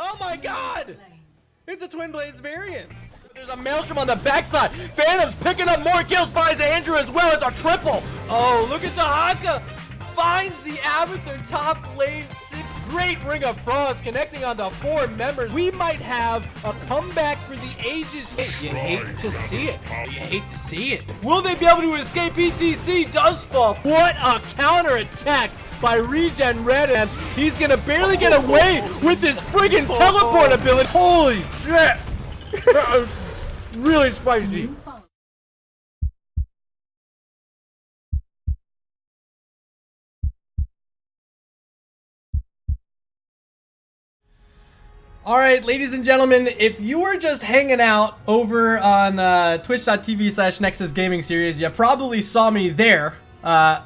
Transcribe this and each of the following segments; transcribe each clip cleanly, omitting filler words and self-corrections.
Oh my god! It's a Twin Blades variant. There's a Maelstrom on the backside. Phantom's picking up more kills, finds Andrew as well. It's a triple. Oh, look at Tahaka. Finds the Abathur top lane 6. Great Ring of Frost connecting on the 4 members. We might have a comeback for the ages here. You hate to see it. You hate to see it. Will they be able to escape? ETC does fall. What a counter attack by ReGen Red, and he's gonna barely get away with this friggin' teleport ability. Holy shit! That was really spicy. All right, ladies and gentlemen, if you were just hanging out over on twitch.tv/Nexus Gaming Series, you probably saw me there.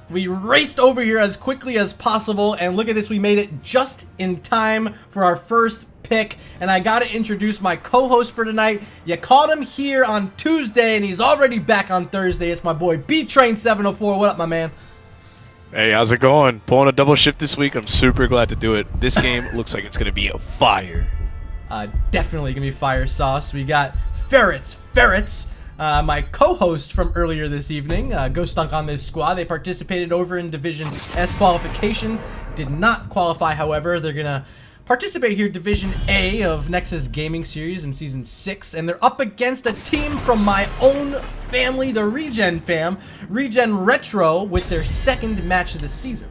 We raced over here as quickly as possible, and look at this, we made it just in time for our first pick. And I gotta introduce my co-host for tonight. You caught him here on Tuesday, and he's already back on Thursday. It's my boy Btrain 704. What up, my man? Hey, how's it going? Pulling a double shift this week. I'm super glad to do it. This game looks like it's gonna be a fire. Definitely gonna be fire sauce. We got Ferrets, my co-host from earlier this evening. Ghost Stunk on this squad. They participated over in Division S qualification. Did not qualify, however. They're gonna participate here Division A of Nexus Gaming Series in Season 6, and they're up against a team from my own family, the ReGen fam, ReGen Retro, with their second match of the season.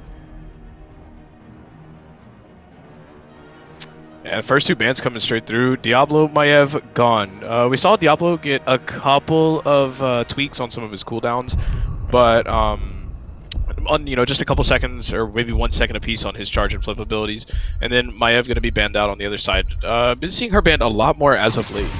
Yeah, first 2 bans coming straight through. Diablo, Maiev, gone. We saw Diablo get a couple of tweaks on some of his cooldowns, but on just a couple seconds or maybe 1 second apiece on his charge and flip abilities, and then Maiev going to be banned out on the other side. Been seeing her banned a lot more as of late.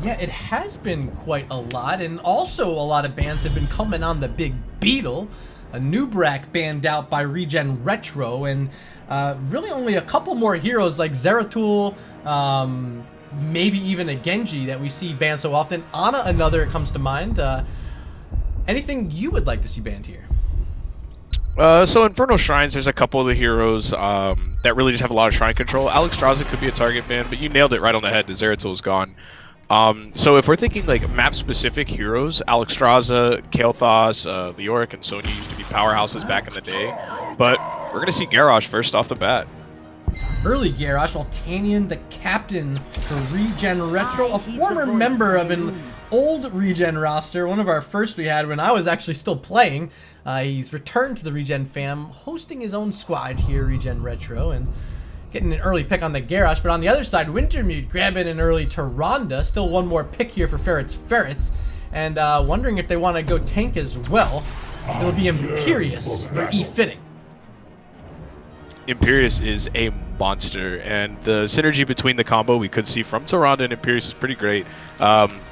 Yeah, it has been quite a lot, and also a lot of bans have been coming on the Big Beetle. A Nubrak banned out by ReGen Retro, and really only a couple more heroes like Zeratul, maybe even a Genji that we see banned so often. Ana, another comes to mind. Anything you would like to see banned here? So Infernal Shrines, there's a couple of the heroes that really just have a lot of shrine control. Alexstrasza could be a target ban, but you nailed it right on the head. The Zeratul is gone. So if we're thinking like map-specific heroes, Alexstrasza, Kael'thas, Leoric, and Sonya used to be powerhouses back in the day, but we're gonna see Garrosh first off the bat. Early Garrosh, Altanian, the captain for ReGen Retro, a former member of an old ReGen roster, one of our first we had when I was actually still playing. He's returned to the ReGen fam, hosting his own squad here, ReGen Retro, and getting an early pick on the Garrosh. But on the other side, Wintermute grabbing an early Tyrande. Still one more pick here for Ferrets. And wondering if they want to go tank as well. It'll be Imperious for E-Fitting. Imperious is a monster, and the synergy between the combo we could see from Tyrande and Imperious is pretty great.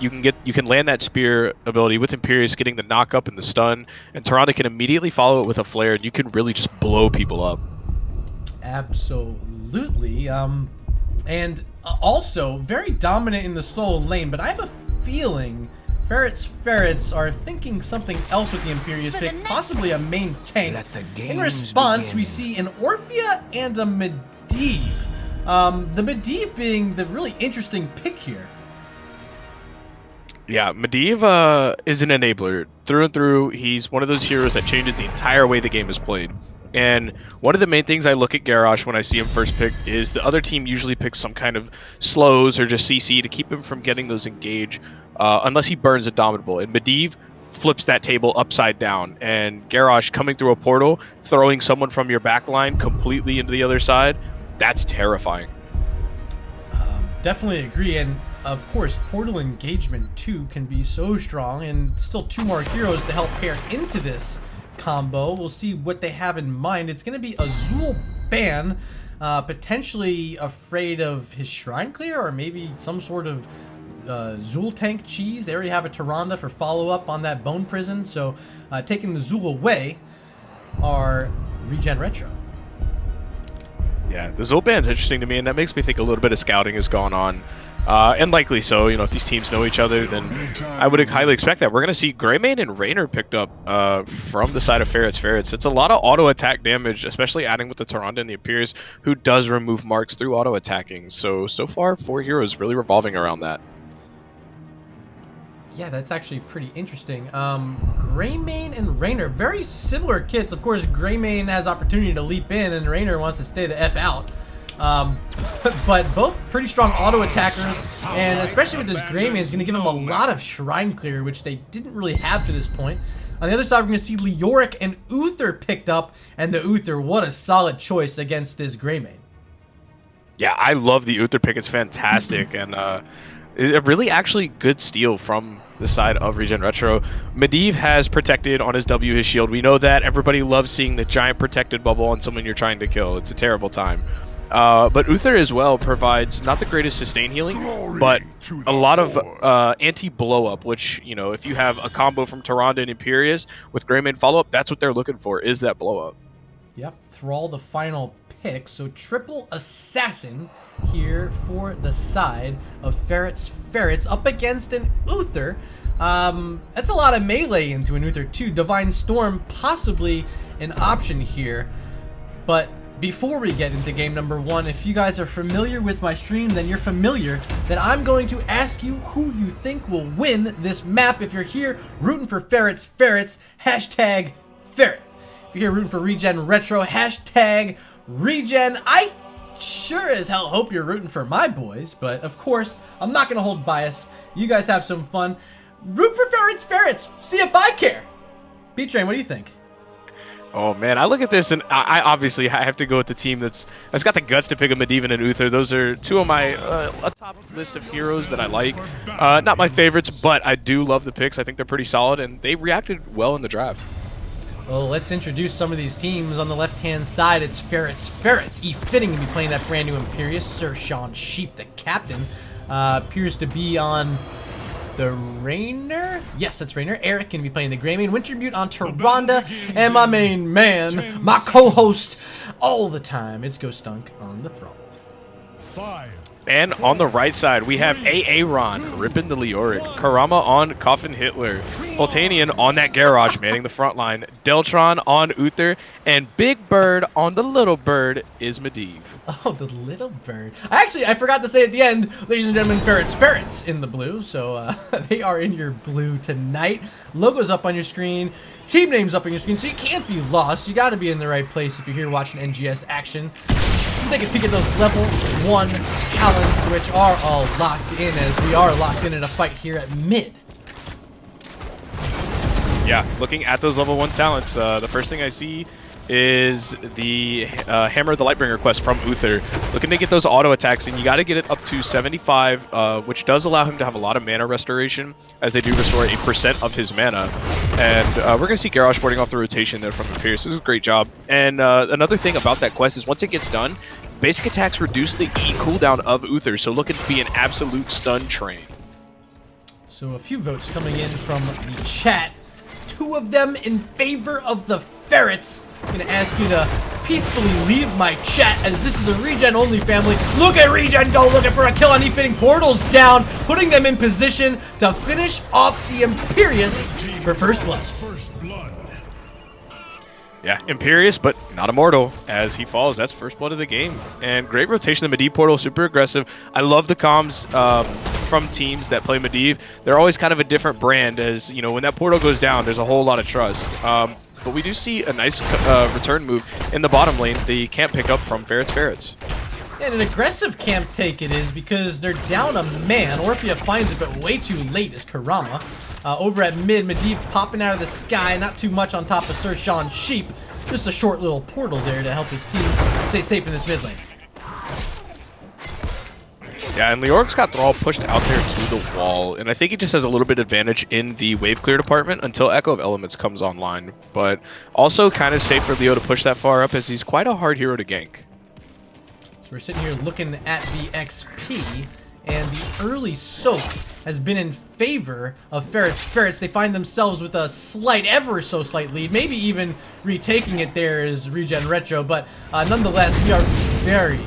You can land that spear ability with Imperious, getting the knock up and the stun, and Tyrande can immediately follow it with a flare, and you can really just blow people up. Absolutely. And also very dominant in the solo lane, but I have a feeling Ferrets are thinking something else with the Imperious pick, possibly a main tank. In response, we see an Orphea and a Medivh. The Medivh being the really interesting pick here. Yeah, Medivh is an enabler. Through and through, he's one of those heroes that changes the entire way the game is played. And one of the main things I look at Garrosh when I see him first picked is the other team usually picks some kind of slows or just CC to keep him from getting those engage, unless he burns Indomitable. And Medivh flips that table upside down. And Garrosh coming through a portal, throwing someone from your back line completely into the other side, that's terrifying. Definitely agree. And of course, portal engagement too can be so strong, and still 2 more heroes to help pair into this combo. We'll see what they have in mind. It's going to be a Zul ban, potentially afraid of his shrine clear, or maybe some sort of Zul tank cheese. They already have a Tyrande for follow-up on that bone prison, so taking the Zul away are ReGen Retro. Yeah, the Zul ban's interesting to me, and that makes me think a little bit of scouting has gone on. And likely so. You know, if these teams know each other, then I would highly expect that. We're going to see Greymane and Raynor picked up from the side of Ferrets. It's a lot of auto attack damage, especially adding with the Tyrande and the Imperius, who does remove marks through auto attacking. So far, 4 heroes really revolving around that. Yeah, that's actually pretty interesting. Greymane and Raynor, very similar kits. Of course, Greymane has opportunity to leap in, and Raynor wants to stay the F out. But both pretty strong auto attackers, and especially with this Greymane, is going to give them a lot of shrine clear, which they didn't really have to this point. On the other side, we're going to see Leoric and Uther picked up, and the Uther, what a solid choice against this Greymane. Yeah, I love the Uther pick. It's fantastic, and a really actually good steal from the side of ReGen Retro. Medivh has protected on his W his shield. We know that. Everybody loves seeing the giant protected bubble on someone you're trying to kill. It's a terrible time. But Uther as well provides not the greatest sustain healing, but a lot of anti-blow up, which, you know, if you have a combo from Tyrande and Imperius with Greymane follow-up, that's what they're looking for, is that blow up. Yep, Thrall the final pick, so triple assassin here for the side of Ferrets up against an Uther. That's a lot of melee into an Uther too. Divine Storm possibly an option here, but before we get into game number 1, if you guys are familiar with my stream, then you're familiar that I'm going to ask you who you think will win this map. If you're here rooting for Ferrets, hashtag Ferret. If you're here rooting for ReGen Retro, hashtag ReGen. I sure as hell hope you're rooting for my boys, but of course, I'm not going to hold bias. You guys have some fun. Root for Ferrets. See if I care. Btrain, what do you think? Oh man, I look at this and I obviously have to go with the team that's got the guts to pick a Medivh and an Uther. Those are two of my a top list of heroes that I like. Not my favorites, but I do love the picks. I think they're pretty solid, and they reacted well in the draft. Well, let's introduce some of these teams. On the left-hand side, it's Ferrets. Fitting to be playing that brand new Imperius. Sir Sean Sheep, the captain, appears to be on the Raynor? Yes, that's Raynor. Eric can be playing the Greymane. Wintermute on Tyrande. And my main man, my co-host all the time, it's Ghostunk on the throne. 5. And on the right side, we have Aaron ripping the Leoric, Karama on Coffin Hitler, Voltanian on that Garrosh manning the front line, Deltron on Uther, and Big Bird on the little bird is Medivh. Oh, the little bird. I forgot to say at the end, ladies and gentlemen, Ferrets in the blue. So they are in your blue tonight. Logo's up on your screen. Team name's up on your screen, so you can't be lost. You got to be in the right place if you're here watching NGS action. Let's take a peek at those level 1 talents, which are all locked in, as we are locked in a fight here at mid. Yeah, looking at those level 1 talents, the first thing I see is the Hammer of the Lightbringer quest from Uther. Looking to get those auto attacks, and you got to get it up to 75, which does allow him to have a lot of mana restoration, as they do restore 8% of his mana. And we're going to see Garrosh boarding off the rotation there from Imperius. This is a great job. And another thing about that quest is once it gets done, basic attacks reduce the E cooldown of Uther, so looking to be an absolute stun train. So a few votes coming in from the chat. 2 of them in favor of the Ferrets. I'm gonna ask you to peacefully leave my chat, as this is a ReGen only family. Look at ReGen go looking for a kill on E-fitting portals down, putting them in position to finish off the Imperius for first blood. Yeah, Imperius, but not immortal as he falls. That's first blood of the game. And great rotation. The Medivh portal, super aggressive. I love the comms from teams that play Medivh. They're always kind of a different brand, as, you know, when that portal goes down, there's a whole lot of trust. But we do see a nice return move in the bottom lane, the camp pickup from Ferrets. And an aggressive camp take it is, because they're down a man. Orphea finds it, but way too late is Karama. Over at mid, Medivh popping out of the sky, not too much on top of Sir Sean Sheep. Just a short little portal there to help his team stay safe in this mid lane. Yeah, and Leoric's got Thrall pushed out there to the wall, and I think he just has a little bit advantage in the wave clear department until Echo of Elements comes online. But also kind of safe for Leo to push that far up, as he's quite a hard hero to gank. So we're sitting here looking at the XP, and the early soak has been in favor of Ferrets. They find themselves with a slight, ever so slight lead, maybe even retaking it there is ReGen Retro, but nonetheless, we are very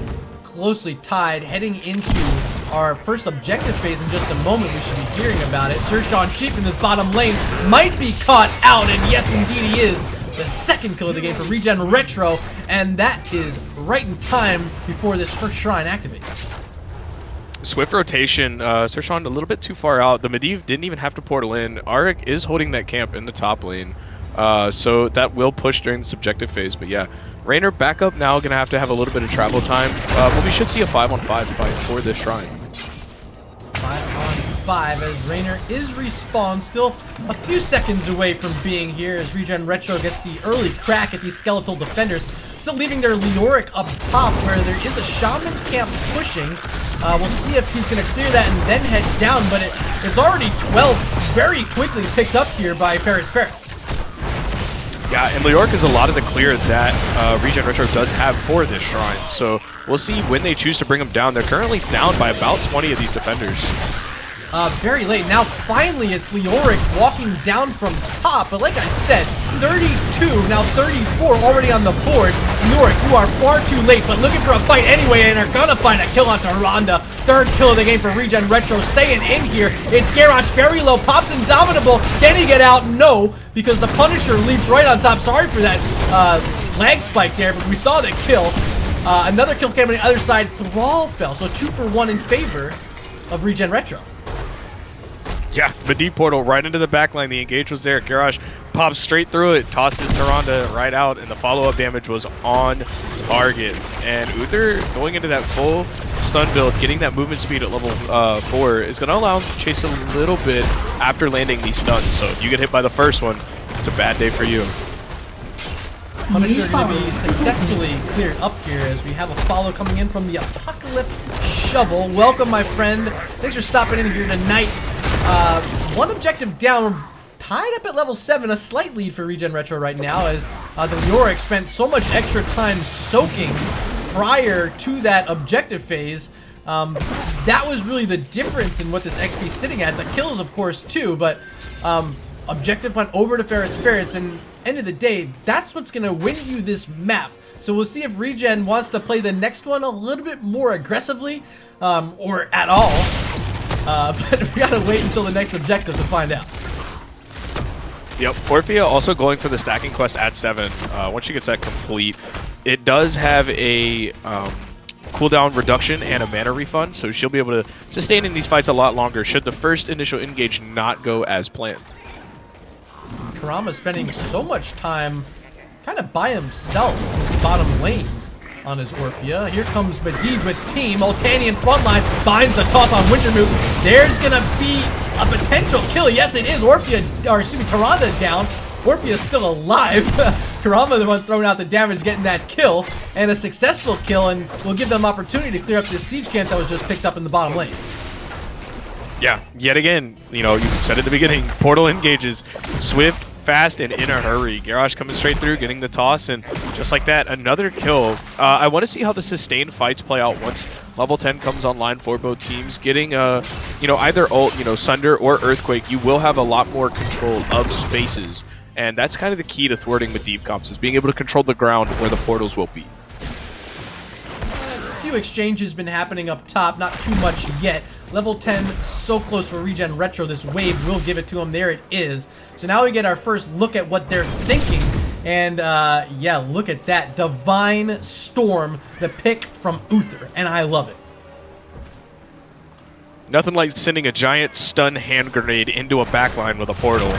closely tied heading into our first objective phase in just a moment. We should be hearing about it. Sershawn Sheep in this bottom lane might be caught out, and yes, indeed he is. The second kill of the game for ReGen Retro, and that is right in time before this first shrine activates. Swift rotation, Sershawn a little bit too far out. The Medivh didn't even have to portal in. Arik is holding that camp in the top lane, so that will push during the subjective phase. But yeah, Raynor back up now, gonna have to have a little bit of travel time, but we should see a 5-on-5 fight for this shrine. 5-on-5 as Raynor is respawned, still a few seconds away from being here as ReGen Retro gets the early crack at these skeletal defenders. Still leaving their Leoric up top where there is a Shaman camp pushing. We'll see if he's going to clear that and then head down, but it's already 12 very quickly picked up here by Ferrets. Yeah, and Leoric is a lot of the clear that ReGen Retro does have for this shrine, so we'll see when they choose to bring him down. They're currently down by about 20 of these defenders. Very late. Now finally it's Leoric walking down from top, but like I said, 32, now 34 already on the board. Leoric, you are far too late, but looking for a fight anyway, and are gonna find a kill on Tyrande. Third kill of the game for ReGen Retro, staying in here. It's Garrosh, very low, pops Indomitable. Can he get out? No, because the Punisher leaps right on top. Sorry for that lag spike there, but we saw the kill. Another kill came on the other side. Thrall fell, so 2 for 1 in favor of ReGen Retro. Yeah, the deep portal right into the backline. The engage was there. Garrosh pops straight through it, tosses Tyrande right out, and the follow-up damage was on target. And Uther going into that full stun build, getting that movement speed at level 4 is going to allow him to chase a little bit after landing these stuns. So if you get hit by the first one, it's a bad day for you. Punisher going to be successfully cleared up here as we have a follow coming in from the Apocalypse Shovel. Welcome, my friend. Thanks for stopping in here tonight. One objective down, tied up at level 7, a slight lead for ReGen Retro right now as the Leoric spent so much extra time soaking prior to that objective phase. That was really the difference in what this XP is sitting at. The kills, of course, too, but objective went over to Ferrets, and end of the day, that's what's going to win you this map. So we'll see if ReGen wants to play the next one a little bit more aggressively, or at all. But we gotta wait until the next objective to find out. Yep, Orphea also going for the stacking quest at 7. Once she gets that complete, it does have a cooldown reduction and a mana refund, so she'll be able to sustain in these fights a lot longer should the first initial engage not go as planned. Kurama spending so much time kind of by himself in his bottom lane on his Orphea. Here comes Medivh with team. Ultanian frontline finds the toss on Wintermute. There's gonna be a potential kill. Yes, it is. Tyrande down. Orphea's still alive. Kurama the one throwing out the damage, getting that kill, and a successful kill, and will give them opportunity to clear up this siege camp that was just picked up in the bottom lane. Yeah, yet again, you know, you said at the beginning, portal engages swift, fast, and in a hurry. Garrosh coming straight through, getting the toss, and just like that, another kill. I want to see how the sustained fights play out once level 10 comes online for both teams. Getting, you know, either ult, you know, Sunder or Earthquake, you will have a lot more control of spaces, and that's kind of the key to thwarting with deep comps, is being able to control the ground where the portals will be. A few exchanges been happening up top, not too much yet. Level 10, so close for ReGen Retro. This wave will give it to him. There it is. So now we get our first look at what they're thinking. And, yeah, look at that. Divine Storm, the pick from Uther. And I love it. Nothing like sending a giant stun hand grenade into a backline with a portal.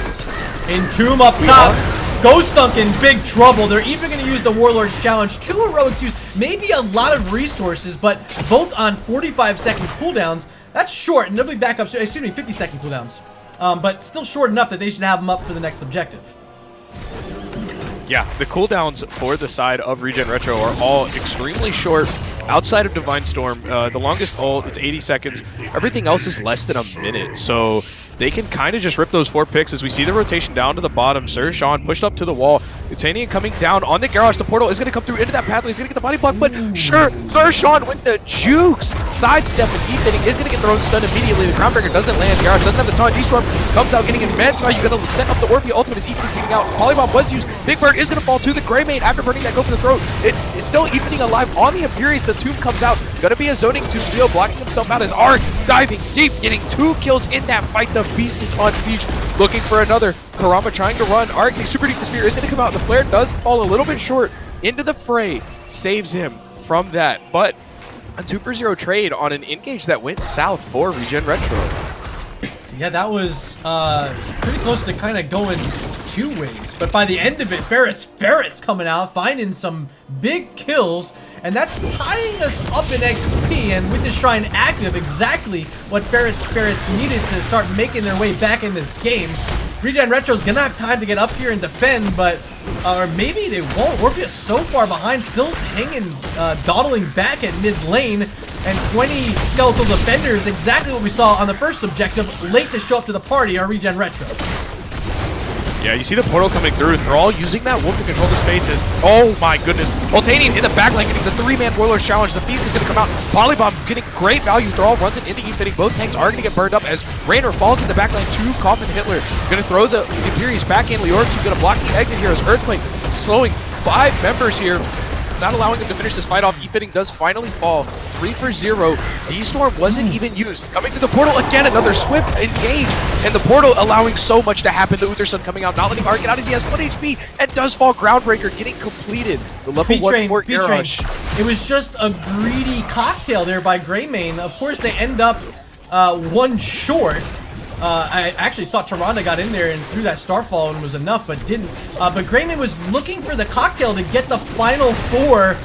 Entomb up top. Ghost Dunk in big trouble. They're even going to use the Warlord's Challenge. 2 heroics use, maybe a lot of resources, but both on 45-second cooldowns. That's short, and they'll be back up, so excuse me, 50-second cooldowns. But still short enough that they should have them up for the next objective. Yeah, the cooldowns for the side of ReGen Retro are all extremely short. Outside of Divine Storm, the longest ult, it's 80 seconds. Everything else is less than a minute, so they can kind of just rip those 4 picks as we see the rotation down to the bottom. Sershawn pushed up to the wall. Utanian coming down on the Garrosh. The portal is going to come through into that pathway. He's going to get the body block, but sure, Sershawn with the jukes. Sidestep, and Ethan is going to get thrown stunned immediately. The Groundbreaker doesn't land. Garrosh doesn't have the taunt. D-Storm comes out getting advanced. Now you're going to set up the Orphea ultimate as Ethan is getting out. Polybomb was used. Big Bird is going to fall to the Greymane after burning that go for the throat. It is still Evening alive on the Imperius. The tomb comes out. Gonna be a zoning 2. Leo blocking himself out as Arc diving deep, getting 2 kills in that fight. The Beast is on beach, looking for another. Karama trying to run. Arc, the super deep spear is gonna come out. The flare does fall a little bit short into the fray, saves him from that. But a 2-for-0 trade on an engage that went south for ReGen Retro. Yeah, that was pretty close to kind of going 2 ways. But by the end of it, Ferrets coming out, finding some big kills, and that's tying us up in XP. And with the Shrine active, exactly what Ferrets needed to start making their way back in this game. ReGen Retro's gonna have time to get up here and defend, but or maybe they won't. Orpheus so far behind, still hanging, dawdling back at mid lane, and 20 skeletal defenders, exactly what we saw on the first objective, late to show up to the party on ReGen Retro. Yeah, you see the portal coming through. Thrall using that wolf to control the spaces. Oh my goodness. Voltanian in the backline getting the 3-man Boilers challenge. The Feast is going to come out. Polybomb getting great value. Thrall runs it into E-fitting. Both tanks are going to get burned up as Raynor falls in the backline to Coffin Hitler. Going to throw the Imperius back in. Leork going to block the exit here as Earthquake slowing 5 members here, not allowing them to finish this fight off. E-fitting does finally fall. 3-for-0. D-Storm wasn't even used. Coming to the portal again, another swift engage, and the portal allowing so much to happen. The Utherson coming out, not letting Arc get out as he has 1 HP and does fall. Groundbreaker getting completed. The level 1 for Garrosh. It was just a greedy cocktail there by Greymane. Of course, they end up 1 short. I actually thought Tyrande got in there and threw that Starfall and was enough, but didn't. But Greymane was looking for the cocktail to get the final 4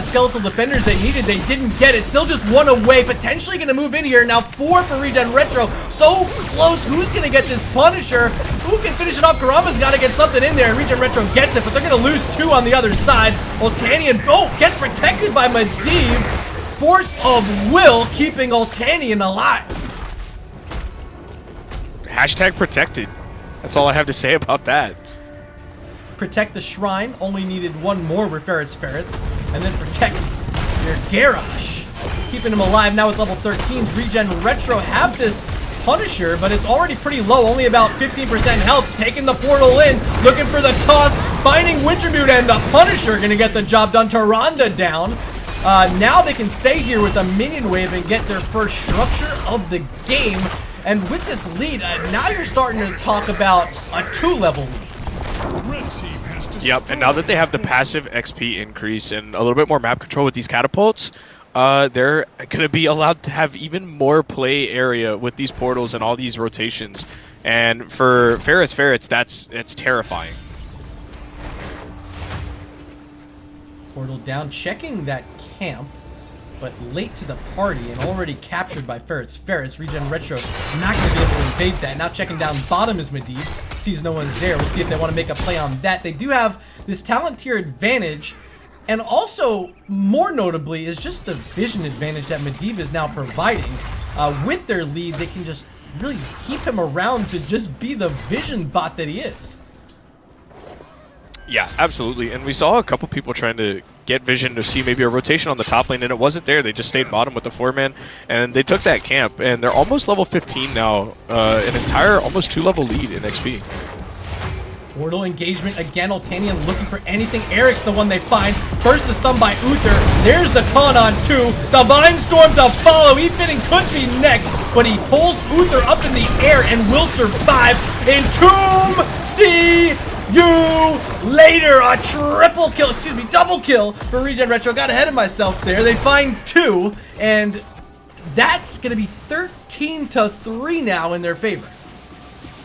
skeletal defenders they needed. They didn't get it. Still just 1 away. Potentially going to move in here. Now 4 for ReGen Retro. So close. Who's going to get this Punisher? Who can finish it off? Karama's got to get something in there. ReGen Retro gets it, but they're going to lose 2 on the other side. Ultanian, gets protected by Medivh. Force of will keeping Ultanian alive. Hashtag protected. That's all I have to say about that. Protect the Shrine. Only needed 1 more with Ferrets. And then protect your Garrosh. Keeping him alive now with level 13s. ReGen Retro have this Punisher, but it's already pretty low. Only about 15% health. Taking the portal in. Looking for the toss. Finding Wintermute, and the Punisher going to get the job done. Tyrande down. Now they can stay here with a minion wave and get their first structure of the game. And with this lead, now you're starting to talk about a 2-level lead. Yep, and now that they have the passive XP increase and a little bit more map control with these catapults, they're going to be allowed to have even more play area with these portals and all these rotations. And for Ferrets, it's terrifying. Portal down, checking that camp, but late to the party and already captured by Ferrets. ReGen Retro not going to be able to evade that. Now checking down bottom is Medivh. Sees no one's there. We'll see if they want to make a play on that. They do have this talent tier advantage, and also, more notably, is just the vision advantage that Medivh is now providing. With their lead, they can just really keep him around to just be the vision bot that he is. Yeah, absolutely. And we saw a couple people trying to get vision to see maybe a rotation on the top lane, and it wasn't there. They just stayed bottom with the 4-man, and they took that camp, and they're almost level 15 now. An entire almost 2-level lead in XP. Portal engagement again. Ultanian looking for anything. Eric's the one they find. First the stun by Uther. There's the taunt on 2. The Vine Storm to follow. E-fitting could be next, but he pulls Uther up in the air and will survive. Entomb, see you later. A triple kill, excuse me, double kill for ReGen Retro. Got ahead of myself there. They find 2, and that's going to be 13-3 now in their favor.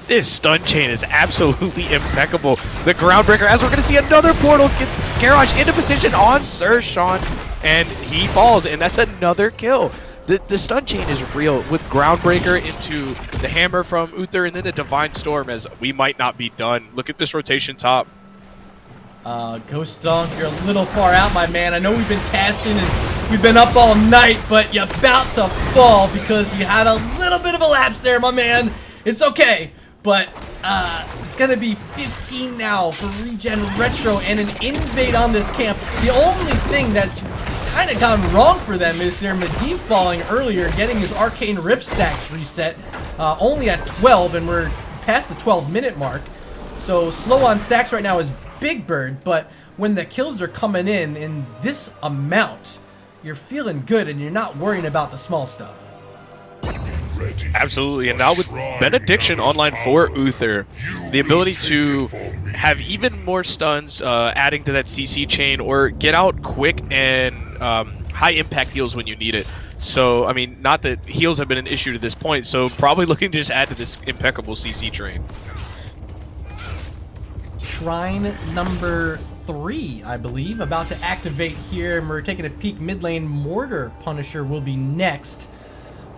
This stun chain is absolutely impeccable. The Groundbreaker, as we're going to see another portal, gets Garrosh into position on Sir Sean, and he falls, and that's another kill. The stun chain is real with Groundbreaker into the hammer from Uther and then the Divine Storm, as we might not be done. Look at this rotation top. Ghost Dunk, you're a little far out, my man. I know we've been casting and we've been up all night, but you're about to fall because you had a little bit of a lapse there, my man. It's okay. But it's going to be 15 now for ReGen Retro and an invade on this camp. The only thing that's kind of gone wrong for them is their Medivh falling earlier, getting his Arcane Rift stacks reset, only at 12, and we're past the 12-minute mark. So slow on stacks right now is Big Bird, but when the kills are coming in this amount, you're feeling good and you're not worrying about the small stuff. Absolutely, and now with Benediction online for Uther, the ability to have even more stuns, adding to that CC chain, or get out quick and high impact heals when you need it. So, I mean, not that heals have been an issue to this point, so probably looking to just add to this impeccable CC train. Shrine number 3, I believe, about to activate here, and we're taking a peek mid lane. Mortar Punisher will be next.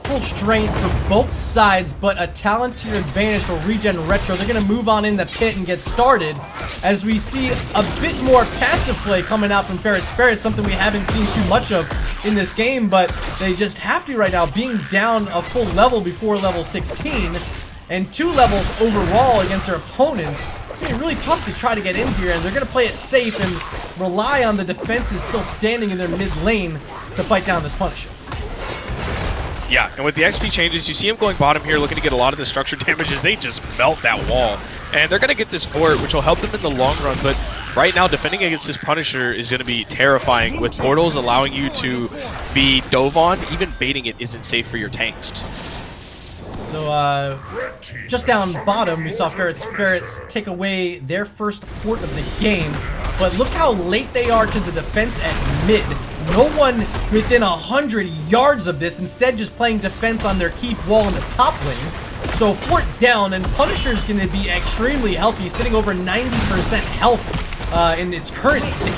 Full strength for both sides, but a talent to your advantage for ReGen Retro. They're going to move on in the pit and get started as we see a bit more passive play coming out from Ferrets, something we haven't seen too much of in this game, but they just have to right now, being down a full level before level 16 and 2 levels overall against their opponents. It's going to be really tough to try to get in here, and they're going to play it safe and rely on the defenses still standing in their mid lane to fight down this Punisher. Yeah, and with the XP changes, you see him going bottom here, looking to get a lot of the structure damages. They just melt that wall. And they're going to get this fort, which will help them in the long run. But right now, defending against this Punisher is going to be terrifying. With portals allowing you to be dove on, even baiting it isn't safe for your tanks. So, just down bottom, we saw Ferrets take away their first fort of the game. But look how late they are to the defense at mid. No one within 100 yards of this, instead just playing defense on their keep wall in the top lane. So fort down, and Punisher's going to be extremely healthy, sitting over 90% health in its current state.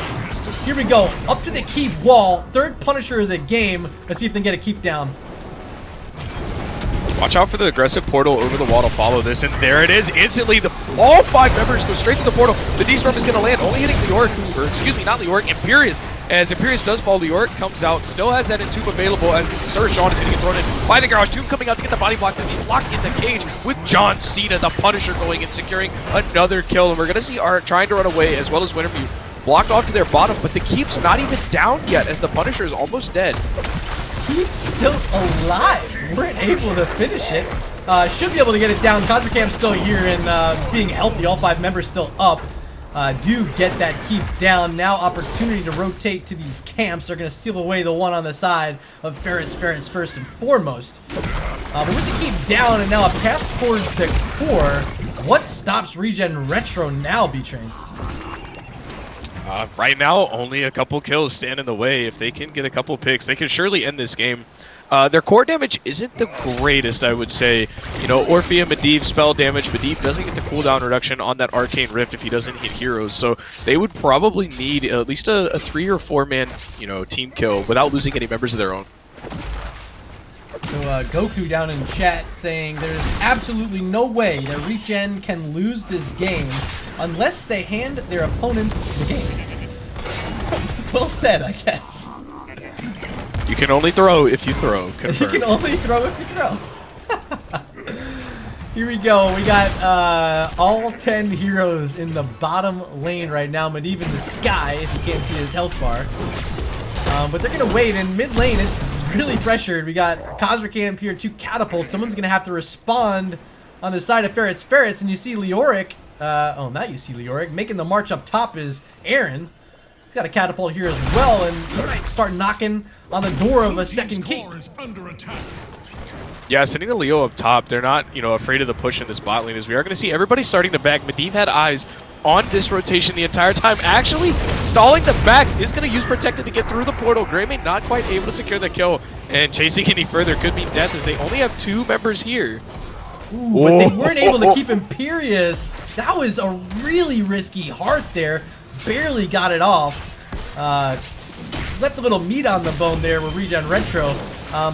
Here we go, up to the keep wall, third Punisher of the game. Let's see if they can get a keep down. Watch out for the aggressive portal over the wall to follow this, and there it is. Instantly, all 5 members go straight to the portal. The D-Storm is going to land, only hitting Leoric, or excuse me, not Leoric, Imperious. As Imperious does fall, Leoric comes out, still has that Entomb available as Sir Sean is going to get thrown in by the Garage. Tomb coming out to get the body blocks as he's locked in the cage with John Cena, the Punisher, going and securing another kill. And we're going to see Art trying to run away, as well as Wintermute blocked off to their bottom, but the Keep's not even down yet as the Punisher is almost dead. Keep's still alive. Weren't able to finish it. Should be able to get it down. Camp's still here and being healthy. All 5 members still up. Do get that keep down. Now opportunity to rotate to these camps. They're going to steal away the one on the side of Ferrets first and foremost. But with the keep down and now a path towards the core, what stops ReGen Retro now, Btrain? Right now, only a couple kills stand in the way. If they can get a couple picks, they can surely end this game. Their core damage isn't the greatest, I would say. You know, Orpheum, Medivh, spell damage. Medivh doesn't get the cooldown reduction on that Arcane Rift if he doesn't hit heroes. So they would probably need at least a 3 or 4 man, you know, team kill without losing any members of their own. So Goku down in chat saying there's absolutely no way that ReGen can lose this game unless they hand their opponents the game. Well said, I guess. You can only throw if you throw. Confirmed. You can only throw if you throw. Here we go. We got all 10 heroes in the bottom lane right now, but even the sky, as you can't see his health bar. But they're going to wait. In mid lane, it's really pressured. We got Camp here, 2 catapults. Someone's going to have to respond on the side of Ferrets, and you see Leoric. Oh, now you see Leoric. Making the march up top is Aaron. He's got a catapult here as well, and he might start knocking on the door of a second keep. Yeah, sending the Leo up top. They're not, you know, afraid of the push in this bot lane, as we are going to see everybody starting to back. Medivh had eyes on this rotation the entire time. Actually, stalling the backs is going to use Protected to get through the portal. Greymane not quite able to secure the kill, and chasing any further could be death as they only have 2 members here. Ooh, but they weren't able to keep Imperious. That was a really risky hearth there. Barely got it off. Left a little meat on the bone there with ReGen Retro.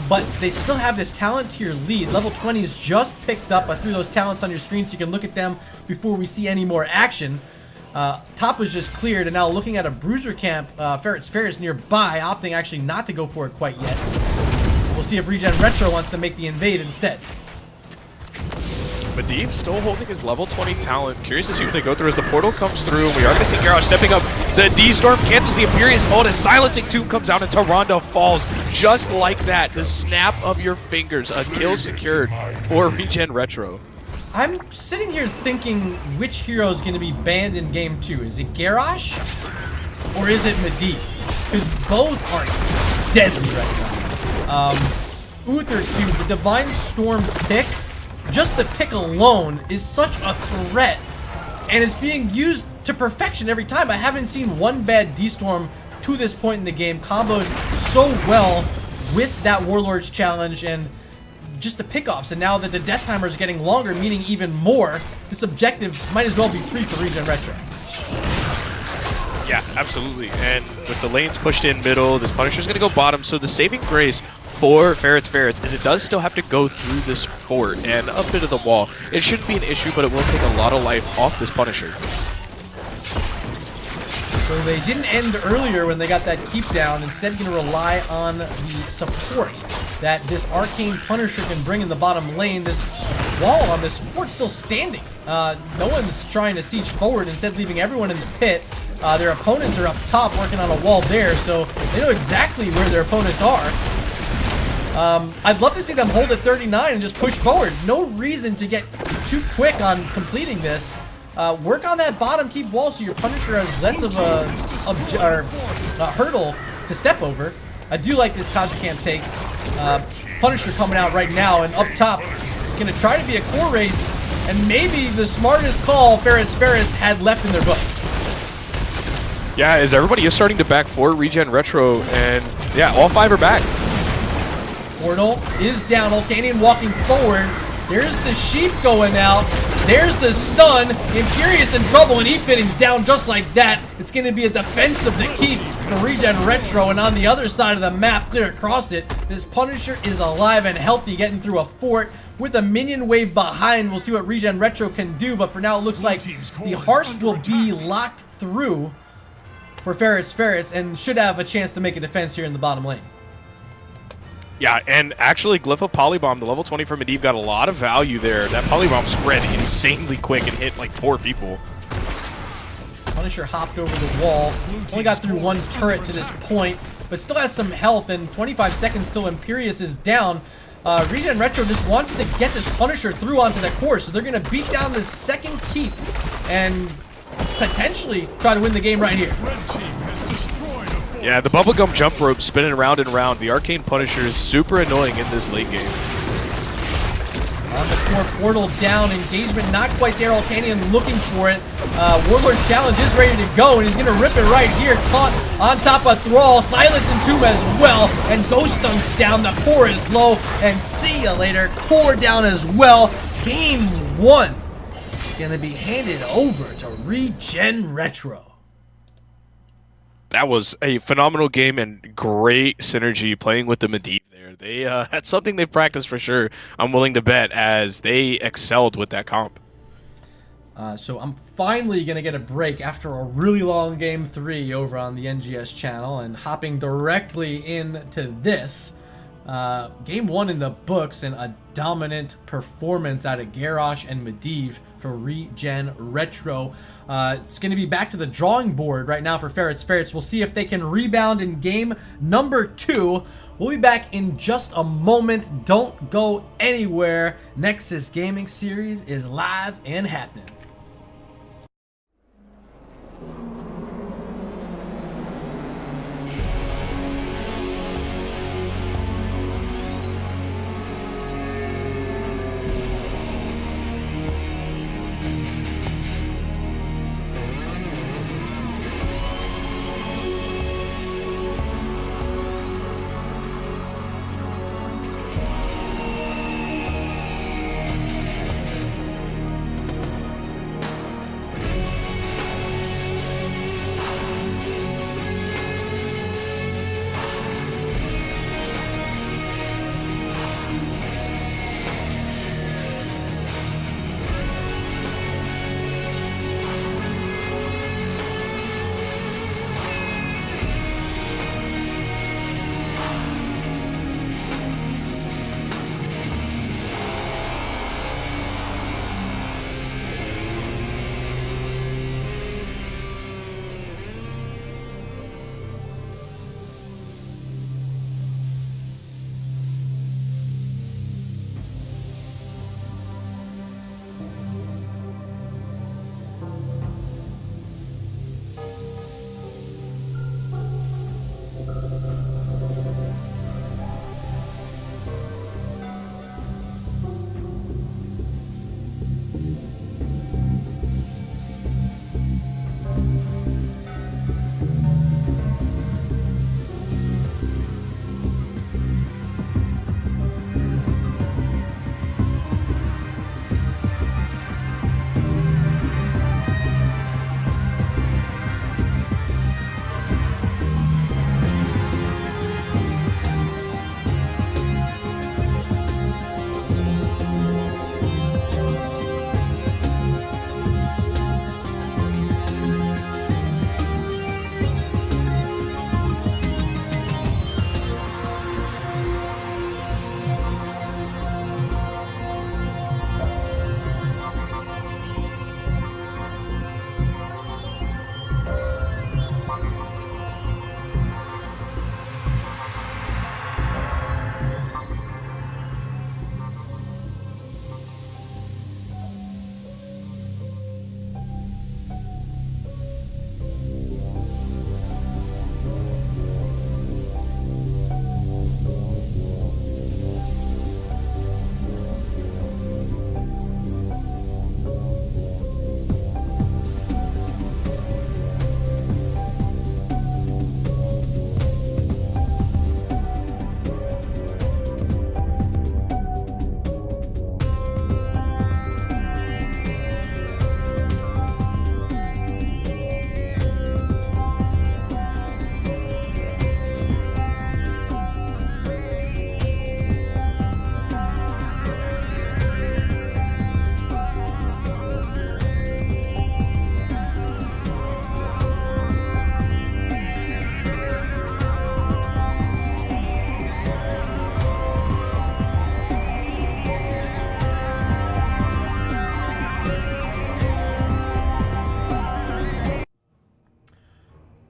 But they still have this talent tier lead. Level 20 is just picked up. I threw those talents on your screen so you can look at them before we see any more action. Top was just cleared, and now looking at a Bruiser camp, Ferrets nearby, opting actually not to go for it quite yet. We'll see if ReGen Retro wants to make the invade instead. Medivh still holding his level 20 talent. Curious to see what they go through as the portal comes through. We are going to see Garrosh stepping up. The D-Storm cancels the Imperious ult as Silencing Tomb comes out and Tyrande falls. Just like that. The snap of your fingers. A kill secured for ReGen Retro. I'm sitting here thinking which hero is going to be banned in Game 2. Is it Garrosh or is it Medivh? Because both are deadly right now. Uther too, the Divine Storm pick, just the pick alone is such a threat, and it's being used to perfection every time. I haven't seen one bad D-Storm to this point in the game, comboed so well with that Warlord's challenge and just the pickoffs. And now that the death timer is getting longer, meaning even more, this objective might as well be free for ReGen Retro. Yeah, absolutely. And with the lanes pushed in middle, this Punisher's going to go bottom. So the saving grace for Ferrets is it does still have to go through this fort and a bit of the wall. It shouldn't be an issue, but it will take a lot of life off this Punisher. So they didn't end earlier when they got that keep down. Instead, going to rely on the support that this Arcane Punisher can bring in the bottom lane. This wall on this fort still standing. No one's trying to siege forward, instead leaving everyone in the pit. Their opponents are up top working on a wall there, so they know exactly where their opponents are. I'd love to see them hold at 39 and just push forward. No reason to get too quick on completing this. Work on that bottom keep wall so your Punisher has less of a hurdle to step over. I do like this Kazucam take. Punisher coming out right now, and up top, it's going to try to be a core race, and maybe the smartest call Ferrets had left in their book. Yeah, as everybody is starting to back for ReGen Retro, and yeah, all 5 are back. Portal is down. Volcanian walking forward. There's the sheep going out. There's the stun. Imperious in trouble, and E-Fitting's down just like that. It's going to be a defense of the keep for ReGen Retro, and on the other side of the map, clear across it, this Punisher is alive and healthy, getting through a fort with a minion wave behind. We'll see what ReGen Retro can do, but for now it looks like the Hearth will be locked through for Ferrets, and should have a chance to make a defense here in the bottom lane. Yeah, and actually Glypha Polybomb, the level 20 from Medivh, got a lot of value there. That Polybomb spread insanely quick and hit like 4 people. Punisher hopped over the wall. Only got through 1 turret to this point, but still has some health, and 25 seconds till Imperious is down. ReGen Retro just wants to get this Punisher through onto the core, so they're going to beat down the second keep and potentially try to win the game right here. Yeah, the bubblegum jump rope spinning round and round. The Arcane Punisher is super annoying in this late game. On the core, portal down, engagement not quite there. Volcanian looking for it. Warlord's challenge is ready to go, and he's going to rip it right here. Caught on top of Thrall. Silence and Tomb as well, and Ghost Dunk's down. The core is low, and see ya later. Core down as well. Game 1 is going to be handed over to ReGen Retro. That was a phenomenal game and great synergy playing with the Medivh there. They that's something they've practiced for sure. I'm willing to bet, as they excelled with that comp. So I'm finally going to get a break after a really long Game 3 over on the NGS channel, and hopping directly into this. Game 1 in the books, and a dominant performance out of Garrosh and Medivh for ReGen Retro. It's going to be back to the drawing board right now for Ferrets. We'll see if they can rebound in game number 2. We'll be back in just a moment. Don't go anywhere. Nexus Gaming Series is live and happening.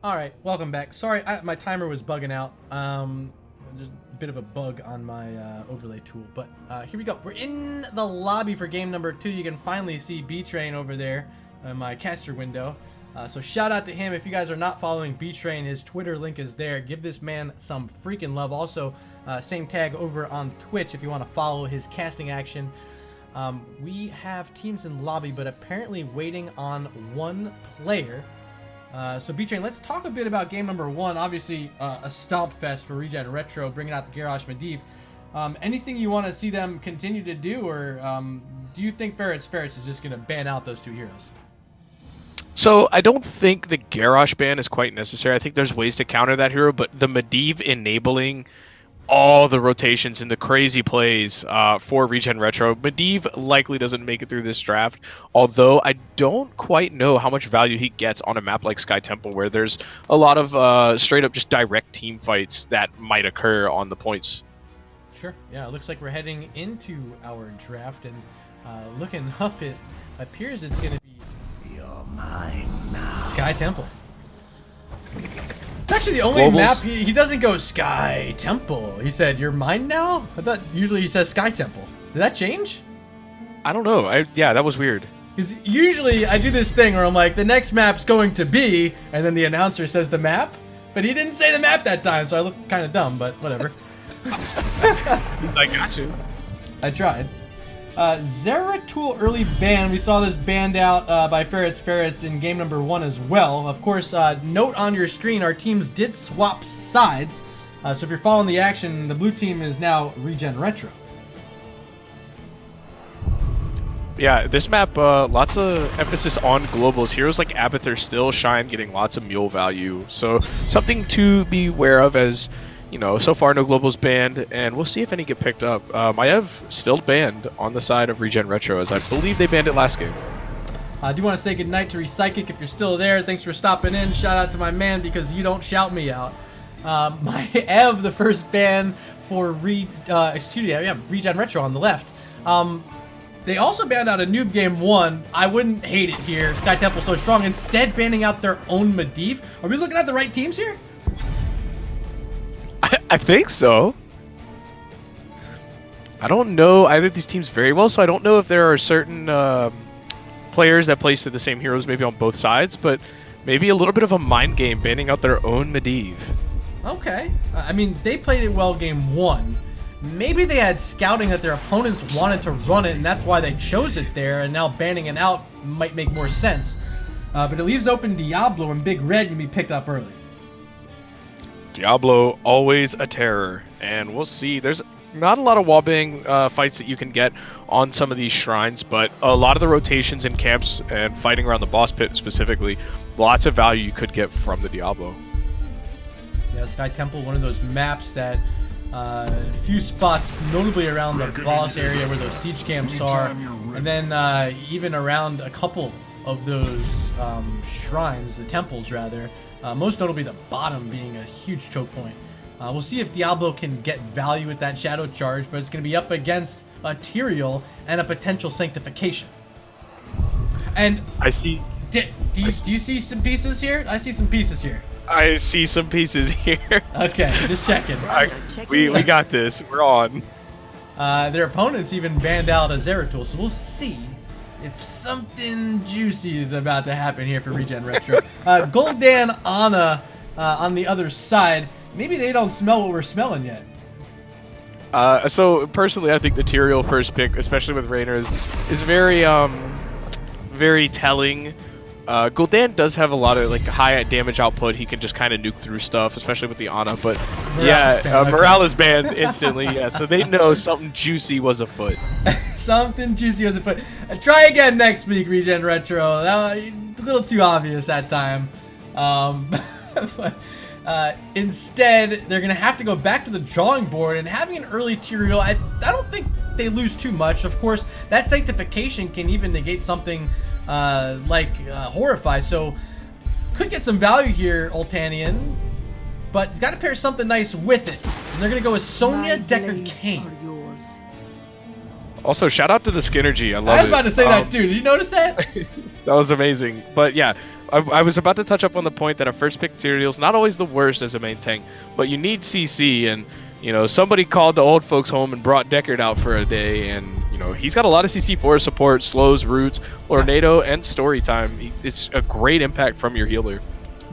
All right, welcome back. Sorry, my timer was bugging out. There's a bit of a bug on my overlay tool, but here we go. We're in the lobby for game number 2. You can finally see Btrain over there in my caster window. So shout out to him. If you guys are not following Btrain, his Twitter link is there. Give this man some freaking love. Also, same tag over on Twitch if you want to follow his casting action. We have teams in lobby, but apparently waiting on one player. So Btrain, let's talk a bit about game number 1. Obviously, a stomp fest for ReGen Retro, bringing out the Garrosh Medivh. Anything you want to see them continue to do, or do you think Ferrets is just going to ban out those 2 heroes? So I don't think the Garrosh ban is quite necessary. I think there's ways to counter that hero, but the Medivh enabling all the rotations and the crazy plays for ReGen Retro, Medivh likely doesn't make it through this draft, although I don't quite know how much value he gets on a map like Sky Temple, where there's a lot of straight up just direct team fights that might occur on the points. Sure. Yeah, it looks like we're heading into our draft, and looking up, it appears it's going to be mine now. Sky Temple. It's actually the only map he doesn't go Sky Temple. He said, "You're mine now." I thought usually he says Sky Temple. Did that change? I don't know. Yeah, that was weird. Because usually I do this thing where I'm like, the next map's going to be, and then the announcer says the map, but he didn't say the map that time, so I look kind of dumb. But whatever. I got you. I tried. Zeratul early ban. We saw this banned out by Ferrets in game number 1 as well. Of course, note on your screen, our teams did swap sides. So if you're following the action, the blue team is now ReGen Retro. Yeah, this map, lots of emphasis on globals. Heroes like Abathur still shine, getting lots of mule value. So something to be aware of, as you know, so far no globals banned, and we'll see if any get picked up. Maiev still banned on the side of ReGen Retro, as I believe they banned it last game. I do want to say goodnight to Recyclic if you're still there. Thanks for stopping in. Shout out to my man, because you don't shout me out. Maiev, the first ban for ReGen Retro on the left. They also banned out a noob game 1. I wouldn't hate it here. Sky Temple so strong. Instead, banning out their own Medivh. Are we looking at the right teams here? I think so. I don't know either of these teams very well, so I don't know if there are certain players that place to the same heroes maybe on both sides, but maybe a little bit of a mind game banning out their own Medivh. Okay. I mean, they played it well game 1. Maybe they had scouting that their opponents wanted to run it, and that's why they chose it there, and now banning it out might make more sense. But it leaves open Diablo, and Big Red can be picked up early. Diablo, always a terror, and we'll see. There's not a lot of wallbang fights that you can get on some of these shrines, but a lot of the rotations in camps and fighting around the boss pit specifically, lots of value you could get from the Diablo. Yeah, Sky Temple, one of those maps that a few spots, notably around the boss area where those siege camps are, and then even around a couple of those shrines, the temples rather. Most notably the bottom being a huge choke point. We'll see if Diablo can get value with that Shadow Charge, but it's going to be up against a Tyrael and a potential Sanctification. And I see. Do you see some pieces here? I see some pieces here. I see some pieces here. Okay, just checking. We got this. We're on. Their opponents even banned out a Zeratul, so we'll see if something juicy is about to happen here for ReGen Retro. Gul'dan Ana on the other side. Maybe they don't smell what we're smelling yet. So personally, I think the Tyrael first pick, especially with Raynor, is very very telling. Gul'dan does have a lot of like high damage output. He can just kind of nuke through stuff, especially with the Ana. But morale is banned instantly. Yeah, so they know something juicy was afoot. Something juicy was afoot. Try again next week, ReGen Retro. That was a little too obvious that time. But instead, they're gonna have to go back to the drawing board, and having an early Tyrael, I don't think they lose too much. Of course, that Sanctification can even negate something like Horrify, so could get some value here, Oltanian, but it's got to pair something nice with it. And they're going to go with Sonya Decker Kane. Also, shout out to the Skinergy. I love it. I was about to say that too. Did you notice that? That was amazing. But yeah, I was about to touch up on the point that a first pick Tyrael is not always the worst as a main tank, but you need CC, and you know, somebody called the old folks home and brought Deckard out for a day, and you know, he's got a lot of CC for support, slows, roots, tornado, and story time. It's a great impact from your healer.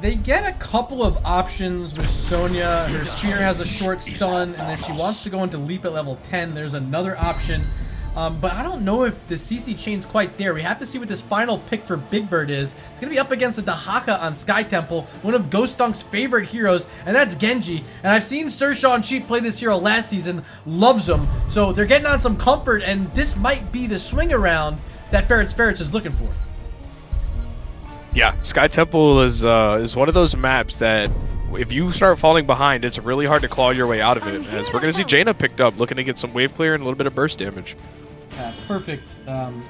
They get a couple of options with Sonya. Her spear has a short stun, and if she wants to go into leap at level 10, there's another option. But I don't know if the CC chain's quite there. We have to see what this final pick for Big Bird is. It's going to be up against the Dahaka on Sky Temple, one of Ghost Dunk's favorite heroes, and that's Genji. And I've seen Sir Sean Sheep play this hero last season, loves him. So they're getting on some comfort, and this might be the swing around that Ferrets is looking for. Yeah, Sky Temple is one of those maps that if you start falling behind, it's really hard to claw your way out of it. As we're going to see Jaina picked up, looking to get some wave clear and a little bit of burst damage. Perfect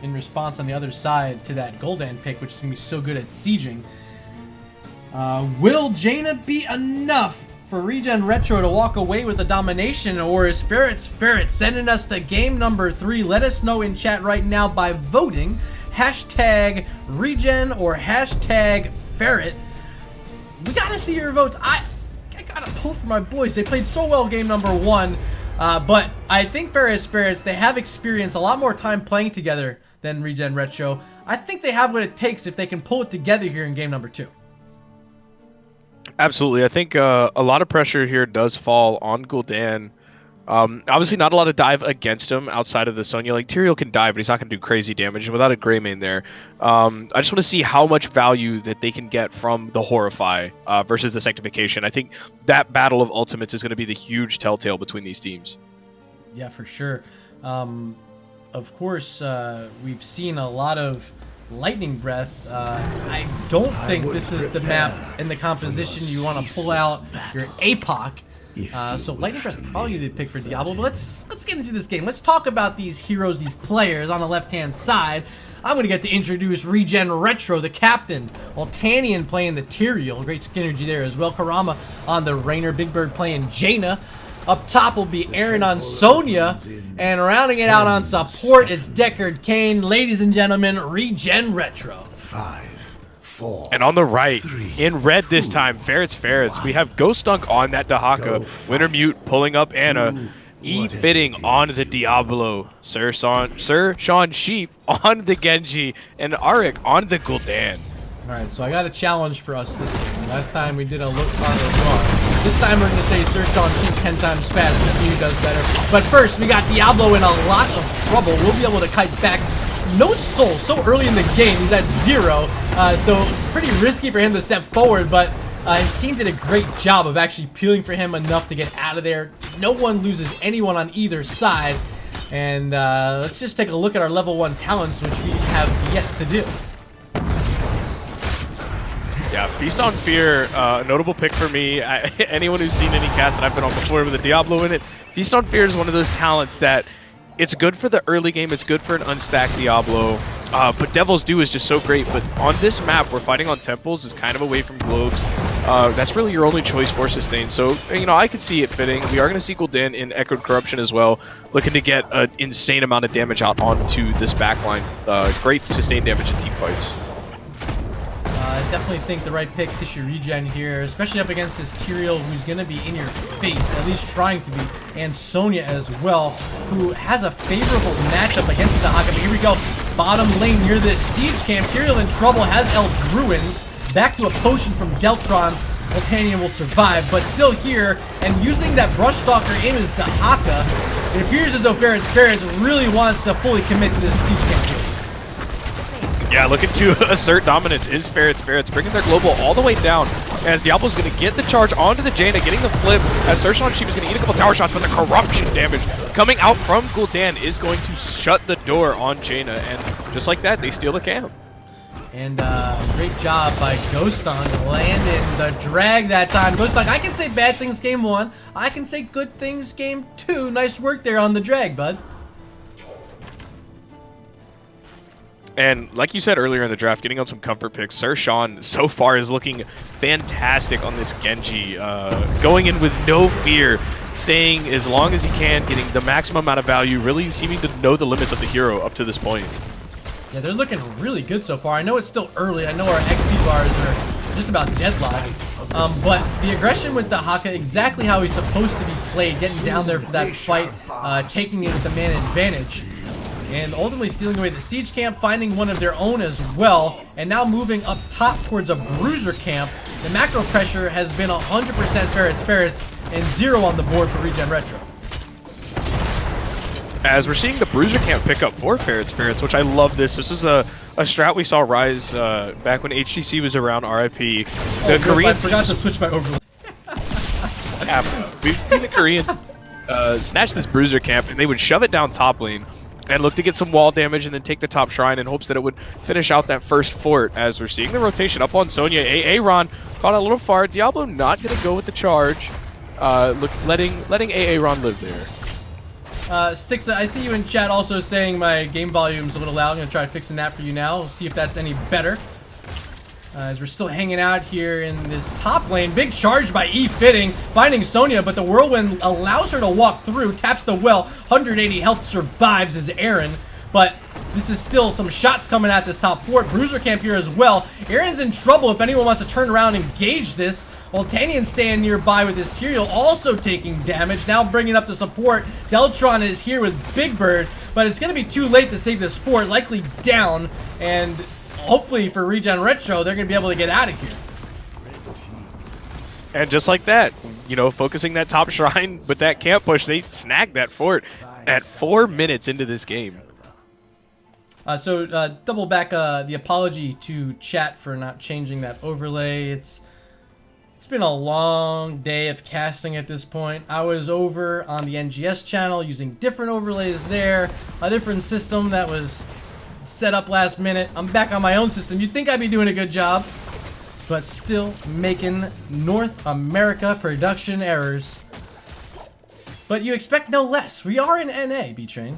in response on the other side to that Gul'dan pick, which is going to be so good at sieging. Will Jaina be enough for ReGen Retro to walk away with the domination, or is Ferret sending us to game number 3? Let us know in chat right now by voting hashtag ReGen or hashtag Ferret. We gotta see your votes. I gotta pull for my boys. They played so well game number 1. But I think Ferrets, they have experienced a lot more time playing together than ReGen Retro. I think they have what it takes if they can pull it together here in game number 2. Absolutely. I think a lot of pressure here does fall on Gul'dan. Obviously not a lot of dive against him outside of the Sonya. Like, Tyrael can dive, but he's not going to do crazy damage without a Greymane there. I just want to see how much value that they can get from the Horrify versus the Sanctification. I think that battle of ultimates is going to be the huge telltale between these teams. Yeah, for sure. Of course, we've seen a lot of Lightning Breath. I don't think this is the map in the composition you want to pull out your APOC. So Lightning Breath probably the pick for Diablo, but let's get into this game. Let's talk about these heroes, these players on the left-hand side. I'm going to get to introduce ReGen Retro, the captain, while Tannian playing the Tyrael. Great synergy there as well. Karama on the Rainer, Big Bird playing Jaina. Up top will be Aaron on Sonya, and rounding it out on support, it's Deckard Cain. Ladies and gentlemen, ReGen Retro. 5, 4. And on the right, 3, in red this time, Ferrets. We have Ghost Dunk on that Dahaka. Wintermute pulling up Anna. E-fitting on the Diablo. Sir Sean Sheep on the Genji. And Arik on the Gul'dan. Alright, so I got a challenge for us this game. Last time we did a look on the run. This time we're going to say Sir Sean Sheep 10 times fast and see who does better. But first, we got Diablo in a lot of trouble. We'll be able to kite back. No soul so early in the game. He's at 0. So pretty risky for him to step forward, but his team did a great job of actually peeling for him enough to get out of there. No one loses anyone on either side. And let's just take a look at our level 1 talents, which we have yet to do. Yeah, Feast on Fear, a notable pick for me. Anyone who's seen any cast that I've been on before with a Diablo in it, Feast on Fear is one of those talents that it's good for the early game, it's good for an unstacked Diablo, but Devil's Due is just so great. But on this map, we're fighting on temples, is kind of away from globes. That's really your only choice for sustain. So, you know, I could see it fitting. We are going to see Gul'dan in Echoed Corruption as well, looking to get an insane amount of damage out onto this backline. Great sustain damage in team fights. I definitely think the right pick, Tissue Regen here, especially up against this Tyrael who's going to be in your face, at least trying to be, and Sonya as well, who has a favorable matchup against the Dahaka. But here we go, bottom lane near this siege camp. Tyrael in trouble, has Eld's Ruins, back to a potion from Deltron. Volcanian will survive, but still here, and using that Brushstalker in his Dahaka, it appears as though Ferrets really wants to fully commit to this siege camp here. Yeah, looking to assert dominance is Ferrets, bringing their global all the way down as Diablo's going to get the charge onto the Jaina, getting the flip as Sir Sean Sheep is going to eat a couple tower shots, but the corruption damage coming out from Gul'dan is going to shut the door on Jaina, and just like that, they steal the camp. And great job by Ghost Dunk landing the drag that time. Ghost Dunk, I can say bad things game 1, I can say good things game 2. Nice work there on the drag, bud. And like you said earlier in the draft, getting on some comfort picks, Sir Sean so far is looking fantastic on this Genji. Going in with no fear, staying as long as he can, getting the maximum amount of value, really seeming to know the limits of the hero up to this point. Yeah, they're looking really good so far. I know it's still early. I know our XP bars are just about deadlocked. But the aggression with the Haka, exactly how he's supposed to be played, getting down there for that fight, taking it with the man advantage, and ultimately stealing away the siege camp, finding one of their own as well, and now moving up top towards a bruiser camp. The macro pressure has been 100% Ferrets, and 0 on the board for ReGen Retro. As we're seeing the bruiser camp pick up for Ferrets, which I love this. This is a strat we saw rise back when HTC was around, RIP. The Koreans. I forgot to switch my overlay. We've seen the Koreans snatch this bruiser camp, and they would shove it down top lane and look to get some wall damage and then take the top shrine in hopes that it would finish out that first fort. As we're seeing the rotation up on Sonya. Aaron caught a little far. Diablo not going to go with the charge. Letting Aaron live there. Stixa, I see you in chat also saying my game volume's a little loud. I'm going to try fixing that for you now. We'll see if that's any better. As we're still hanging out here in this top lane. Big charge by E Fitting, finding Sonya, but the Whirlwind allows her to walk through, taps the well. 180 health, survives as Aaron. But this is still some shots coming at this top fort. Bruiser camp here as well. Aaron's in trouble if anyone wants to turn around and engage this. While Tanyan staying nearby with his Tyrael also taking damage. Now bringing up the support. Deltron is here with Big Bird, but it's going to be too late to save this fort. Likely down, and hopefully for ReGen Retro, they're going to be able to get out of here. And just like that, you know, focusing that top shrine with that camp push, they snagged that fort at 4 minutes into this game. Double back the apology to chat for not changing that overlay. It's been a long day of casting at this point. I was over on the NGS channel using different overlays there, a different system that was set up last minute. I'm back on my own system. You'd think I'd be doing a good job, but still making North America production errors. But you expect no less. We are in NA, Btrain.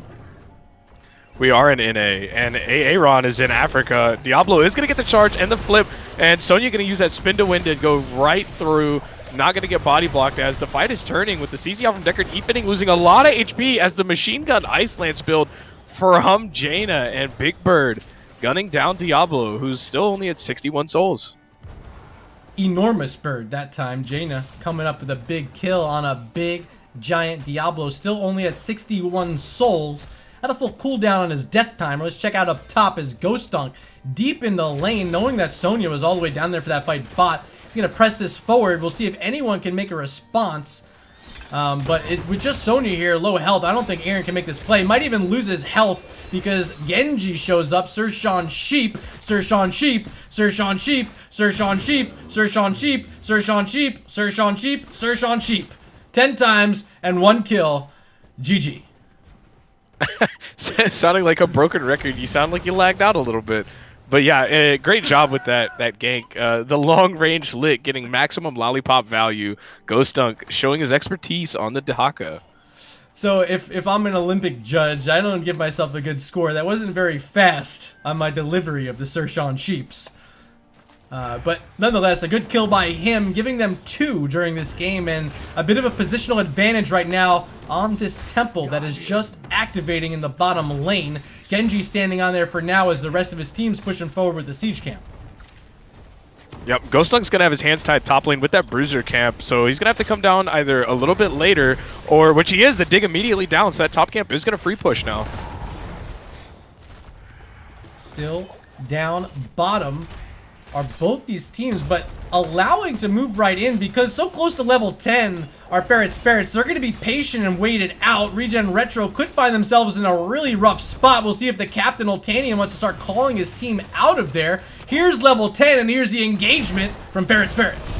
We are in NA, and Aaron is in Africa. Diablo is going to get the charge and the flip, and Sonya going to use that spin to win to go right through. Not going to get body blocked as the fight is turning with the CC out from Deckard. E-Fitting losing a lot of HP as the machine gun Ice Lance build from Jaina, and Big Bird gunning down Diablo, who's still only at 61 souls. Enormous Bird that time. Jaina coming up with a big kill on a big, giant Diablo, still only at 61 souls. Had a full cooldown on his death timer. Let's check out up top as Ghost Dunk deep in the lane, knowing that Sonya was all the way down there for that fight bot. He's going to press this forward. We'll see if anyone can make a response. But with just Sonya here, low health, I don't think Aaron can make this play. Might even lose his health because Genji shows up. Sir Sean Sheep, Sir Sean Sheep, Sir Sean Sheep, Sir Sean Sheep, Sir Sean Sheep, Sir Sean Sheep, Sir Sean Sheep, Sir Sean Sheep. 10 times and 1 kill. GG. Sounding like a broken record. You sound like you lagged out a little bit. But yeah, great job with that gank. The long range lit getting maximum lollipop value. Ghost Dunk showing his expertise on the Dahaka. So if I'm an Olympic judge, I don't give myself a good score. That wasn't very fast on my delivery of the Sir Sean Sheeps. But nonetheless, a good kill by him, giving them 2 during this game, and a bit of a positional advantage right now on this temple that is just activating in the bottom lane. Genji standing on there for now as the rest of his team's pushing forward with the siege camp. Yep, Ghost Dunk's going to have his hands tied top lane with that bruiser camp, so he's going to have to come down either a little bit later, or, which he is, the dig immediately down, so that top camp is going to free push now. Still down bottom are both these teams, but allowing to move right in because so close to level 10 are Ferrets. They're going to be patient and wait it out. ReGen Retro could find themselves in a really rough spot. We'll see if the captain Ultanium wants to start calling his team out of there. Here's level 10, and here's the engagement from Ferrets.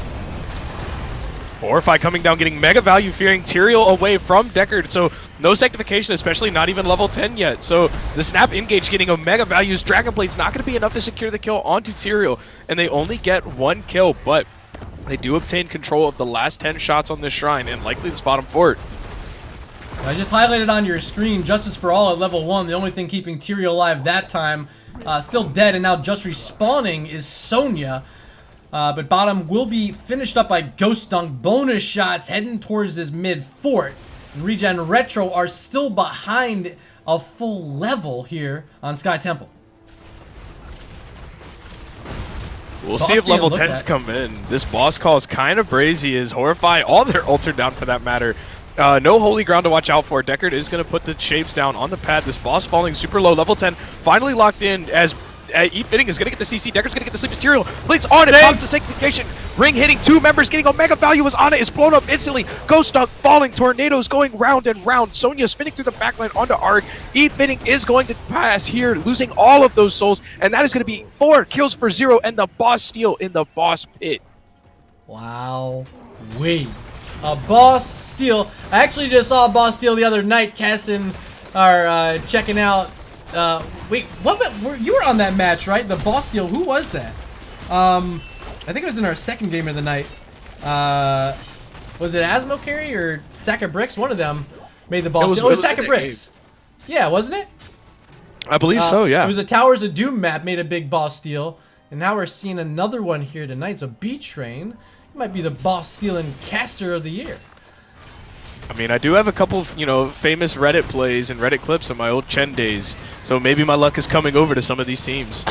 Orify coming down, getting mega value, fearing Tyrael away from Deckard, so no sanctification, especially not even level 10 yet. So the snap engage getting a mega values. Dragon Blade's not going to be enough to secure the kill onto Tyrael, and they only get 1 kill, but they do obtain control of the last 10 shots on this shrine, and likely this bottom fort. I just highlighted on your screen, Justice for All at level 1, the only thing keeping Tyrael alive that time. Still dead, and now just respawning is Sonya. But bottom will be finished up by Ghost Dunk. Bonus shots heading towards his mid fort. ReGen Retro are still behind a full level here on Sky Temple. We'll see if level 10s come in. This boss call is kind of brazy as Horrify, all their ults are down for that matter. No holy ground to watch out for. Deckard is going to put the shapes down on the pad. This boss falling super low. Level 10 finally locked in as E-Fitting is going to get the CC. Deckard's going to get the Sleep Material. Blinks on it. Pops the Sanctification. Ring hitting 2 members. Getting Omega value as Ana is blown up instantly. Ghost Dunk falling. Tornadoes going round and round. Sonya spinning through the backline onto Arg. E-Fitting is going to pass here, losing all of those souls. And that is going to be 4 kills for 0 and the boss steal in the boss pit. Wow. Wait. A boss steal. I actually just saw a boss steal the other night casting or checking out. Wait, you were on that match, right? The boss steal. Who was that? I think it was in our second game of the night. Was it Asmo Carry or Sack of Bricks? One of them made the boss steal. Oh, it was Sack of Bricks. Yeah, wasn't it? I believe so, yeah. It was a Towers of Doom map made a big boss steal. And now we're seeing another one here tonight. So Btrain might be the boss stealing caster of the year. I mean, I do have a couple of, famous Reddit plays and Reddit clips of my old Chen days, so maybe my luck is coming over to some of these teams.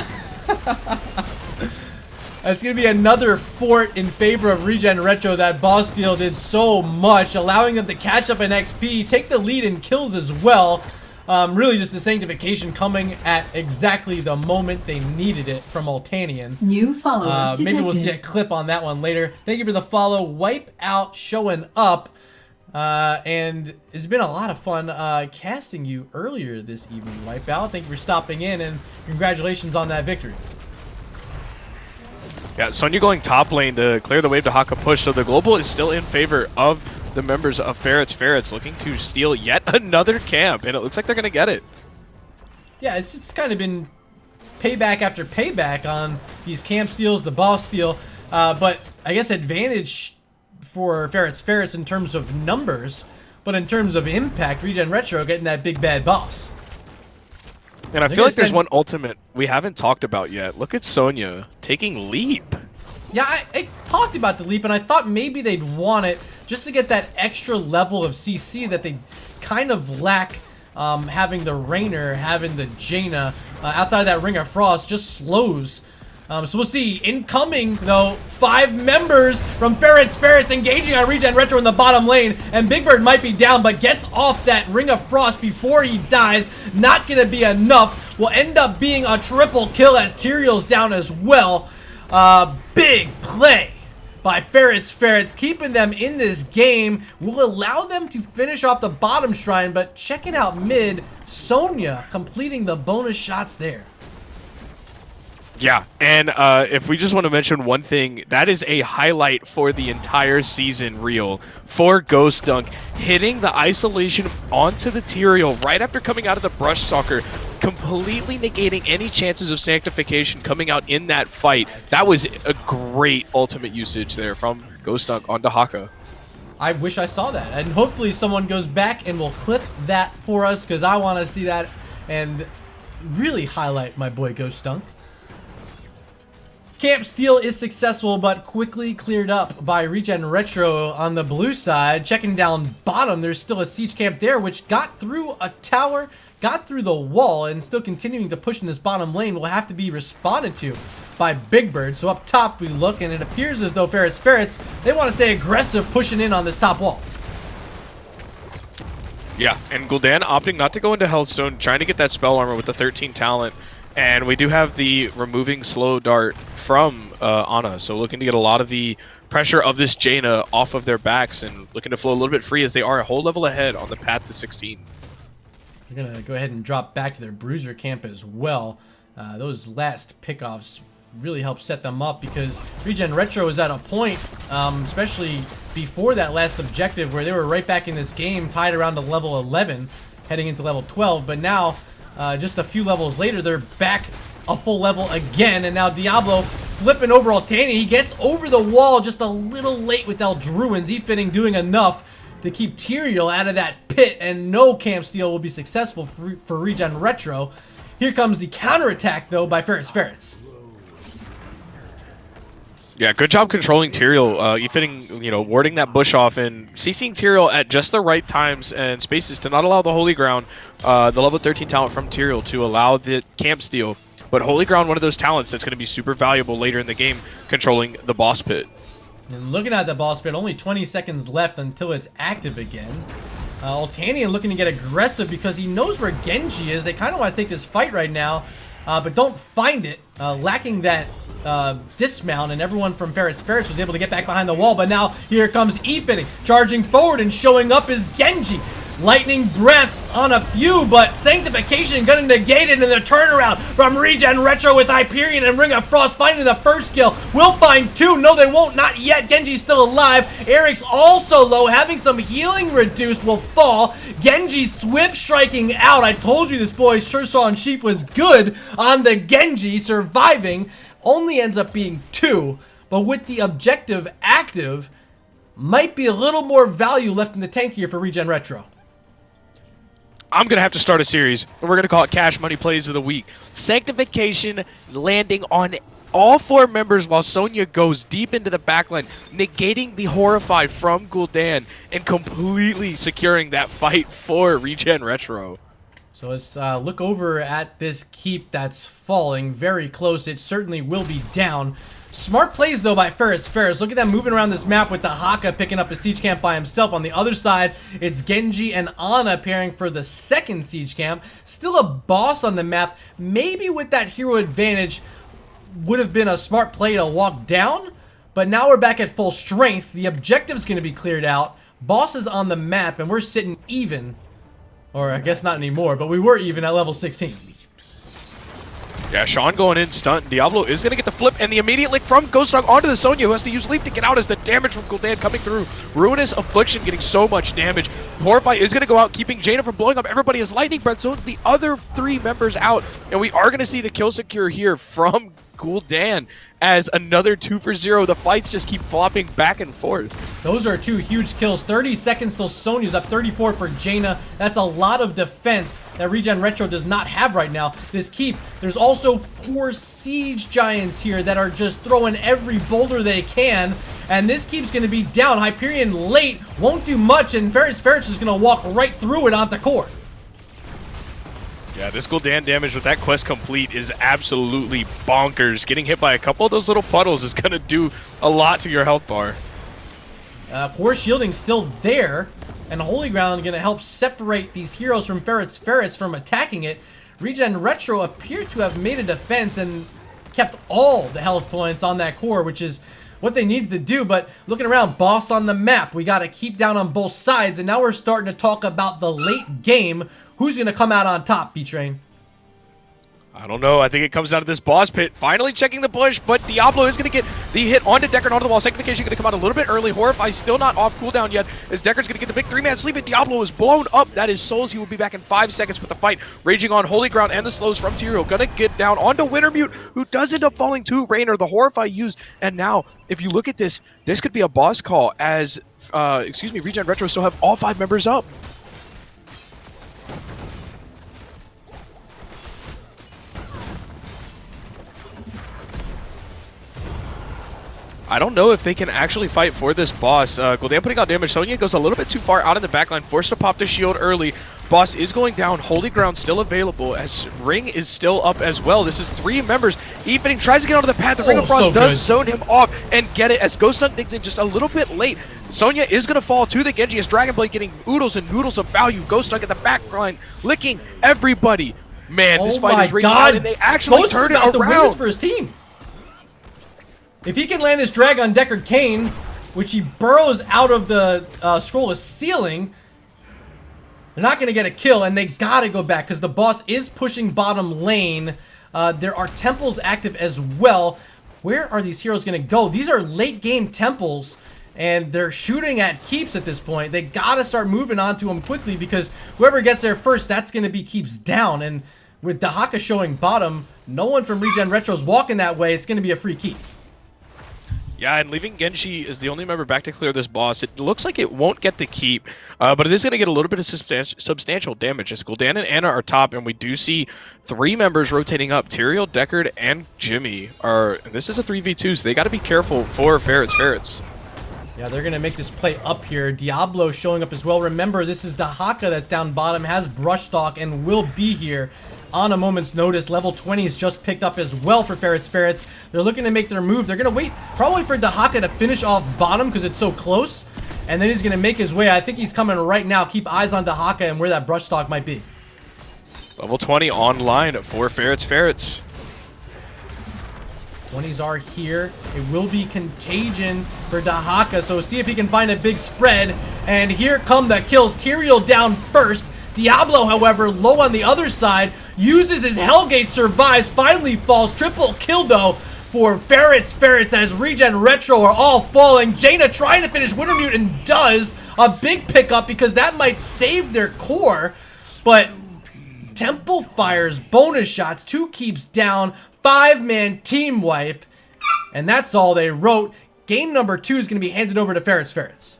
It's going to be another fort in favor of ReGen Retro. That boss steal did so much, allowing them to catch up in XP, take the lead in kills as well. Really just the Sanctification coming at exactly the moment they needed it from Altanian. New follower detected. Maybe we'll see a clip on that one later. Thank you for the follow. Wipe Out showing up. And it's been a lot of fun casting you earlier this evening, Wipeout. Thank you for stopping in, and congratulations on that victory. Yeah, Sonya going top lane to clear the wave to Haka push, so the global is still in favor of the members of Ferrets. Ferrets looking to steal yet another camp, and it looks like they're going to get it. Yeah, it's kind of been payback after payback on these camp steals, the boss steal, but I guess advantage for Ferrets in terms of numbers, but in terms of impact, ReGen Retro getting that big bad boss. And I feel like there's one ultimate we haven't talked about yet. Look at Sonya taking Leap. Yeah, I talked about the Leap, and I thought maybe they'd want it just to get that extra level of CC that they kind of lack, having the Rainer, having the Jaina. Outside of that Ring of Frost just slows. So we'll see. Incoming, though, 5 members from Ferrets engaging on ReGen Retro in the bottom lane. And Big Bird might be down, but gets off that Ring of Frost before he dies. Not going to be enough. Will end up being a triple kill as Tyrael's down as well. Big play by Ferrets, keeping them in this game. Will allow them to finish off the bottom shrine, but check it out mid. Sonya completing the bonus shots there. Yeah, and if we just want to mention one thing, that is a highlight for the entire season reel for Ghost Dunk, hitting the isolation onto the Tyrael right after coming out of the Brush Soccer, completely negating any chances of Sanctification coming out in that fight. That was a great ultimate usage there from Ghost Dunk onto Haka. I wish I saw that, and hopefully someone goes back and will clip that for us, because I want to see that and really highlight my boy Ghost Dunk. Camp steal is successful, but quickly cleared up by ReGen Retro on the blue side. Checking down bottom, there's still a siege camp there, which got through a tower, got through the wall, and still continuing to push in this bottom lane will have to be responded to by Big Bird. So up top we look, and it appears as though Ferrets, they want to stay aggressive, pushing in on this top wall. Yeah, and Gul'dan opting not to go into Hellstone, trying to get that spell armor with the 13 talent. And we do have the removing slow dart from Ana, so looking to get a lot of the pressure of this Jaina off of their backs and looking to flow a little bit free as they are a whole level ahead on the path to 16. They're going to go ahead and drop back to their bruiser camp as well. Those last pickoffs really helped set them up, because ReGen Retro is at a point, especially before that last objective, where they were right back in this game, tied around to level 11, heading into level 12, but now just a few levels later, they're back a full level again, and now Diablo flipping over Altania. He gets over the wall just a little late with Eldruins. E-Fitting doing enough to keep Tyrael out of that pit, and no camp steal will be successful for ReGen Retro. Here comes the counterattack, though, by Ferrets. Yeah, good job controlling Tyrael. E-Fitting, warding that bush off and CCing Tyrael at just the right times and spaces to not allow the Holy Ground, the level 13 talent from Tyrael, to allow the camp steal. But Holy Ground, one of those talents that's going to be super valuable later in the game, controlling the boss pit. And looking at the boss pit, only 20 seconds left until it's active again. Altanian looking to get aggressive because he knows where Genji is. They kind of want to take this fight right now, but don't find it. Lacking that dismount, and everyone from Ferrets was able to get back behind the wall. But now here comes E-Fitting, charging forward, and showing up is Genji. Lightning Breath on a few, but Sanctification gonna negate it in the turnaround from ReGen Retro with Hyperion and Ring of Frost finding the first kill. Will find two. No, they won't. Not yet. Genji's still alive. Eric's also low. Having some healing reduced will fall. Genji swift striking out. I told you this boy's Sure Saw and Sheep was good on the Genji. Surviving. Only ends up being 2. But with the objective active, might be a little more value left in the tank here for ReGen Retro. I'm going to have to start a series, and we're going to call it Cash Money Plays of the Week. Sanctification landing on all 4 members while Sonya goes deep into the backline, negating the Horrify from Gul'dan and completely securing that fight for ReGen Retro. So let's look over at this keep that's falling very close. It certainly will be down. Smart plays, though, by Ferrets. Look at them moving around this map with the Haka picking up a siege camp by himself. On the other side, it's Genji and Ana pairing for the second siege camp. Still a boss on the map. Maybe with that hero advantage would have been a smart play to walk down. But now we're back at full strength. The objective's going to be cleared out. Boss is on the map, and we're sitting even. Or I guess not anymore, but we were even at level 16. Yeah, Sean going in, stunt. Diablo is going to get the flip, and the immediate lick from Ghost Dog onto the Sonya, who has to use Leap to get out as the damage from Gul'dan coming through. Ruinous Affliction getting so much damage. Horrify is going to go out, keeping Jaina from blowing up everybody as Lightning Breath zones the other 3 members out. And we are going to see the kill secure here from Gul'dan as another 2 for 0. The fights just keep flopping back and forth. Those are 2 huge kills. 30 seconds till Sonya's up, 34 for Jaina. That's a lot of defense that ReGen Retro does not have right now. This keep, there's also 4 siege giants here that are just throwing every boulder they can. And this keep's going to be down. Hyperion late, won't do much, and Ferrets is going to walk right through it onto core. Yeah, this Gul'dan damage with that quest complete is absolutely bonkers. Getting hit by a couple of those little puddles is going to do a lot to your health bar. Core shielding still there, and Holy Ground going to help separate these heroes from Ferrets from attacking it. ReGen Retro appear to have made a defense and kept all the health points on that core, which is what they needed to do. But looking around, boss on the map, we got to keep down on both sides, and now we're starting to talk about the late game. Who's going to come out on top, Btrain? I don't know. I think it comes down to this boss pit. Finally checking the push, but Diablo is going to get the hit onto Deckard onto the wall. Sanctification going to come out a little bit early. Horrify still not off cooldown yet, as Deckard's going to get the big 3-man sleep, and Diablo is blown up. That is Souls. He will be back in 5 seconds with the fight raging on. Holy Ground and the slows from Tyrael. Going to get down onto Wintermute, who does end up falling to Raynor. The Horrify used, and now, if you look at this, this could be a boss call as, ReGen Retro still have all 5 members up. I don't know if they can actually fight for this boss. Gul'dan putting out damage. Sonya goes a little bit too far out in the backline, forced to pop the shield early. Boss is going down. Holy Ground still available as Ring is still up as well. This is 3 members. E-Fitting tries to get onto the path. The Ring of Frost does zone him off and get it as Ghost Dunk digs in just a little bit late. Sonya is going to fall to the Genji as Dragon Blade getting oodles and noodles of value. Ghost Dunk at the back line, licking everybody. Man, this fight is rigged out, and they actually turn it around. To win this for his team. If he can land this drag on Deckard Cain, which he burrows out of the scroll of ceiling, they're not going to get a kill, and they got to go back because the boss is pushing bottom lane. There are temples active as well. Where are these heroes going to go? These are late game temples, and they're shooting at keeps at this point. They got to start moving on to them quickly because whoever gets there first, that's going to be keeps down. And with Dahaka showing bottom, no one from ReGen Retro's walking that way. It's going to be a free keep. Yeah, and leaving Genji as the only member back to clear this boss, it looks like it won't get the keep, but it is going to get a little bit of substantial damage as Gul'dan and Ana are top, and we do see 3 members rotating up. Tyrael, Deckard, and Jimmy are, and this is a 3v2, so they got to be careful for Ferrets. Yeah, they're going to make this play up here. Diablo showing up as well. Remember, this is Dahaka that's down bottom, has Brush Stalk, and will be here. on a moment's notice. Level 20 is just picked up as well for Ferrets. They're looking to make their move. They're going to wait probably for Dahaka to finish off bottom because it's so close. And then he's going to make his way. I think he's coming right now. Keep eyes on Dahaka and where that brush stock might be. Level 20 online for Ferrets. 20s are here. It will be contagion for Dahaka, so see if he can find a big spread. And here come the kills. Tyrael down first. Diablo, however, low on the other side, uses his Hellgate, survives, finally falls. Triple kill, though, for Ferrets as ReGen Retro are all falling. Jaina trying to finish Wintermute and does. A big pickup because that might save their core, but Temple fires bonus shots. 2 keeps down. 5-man team wipe. And that's all they wrote. Game number 2 is going to be handed over to Ferrets.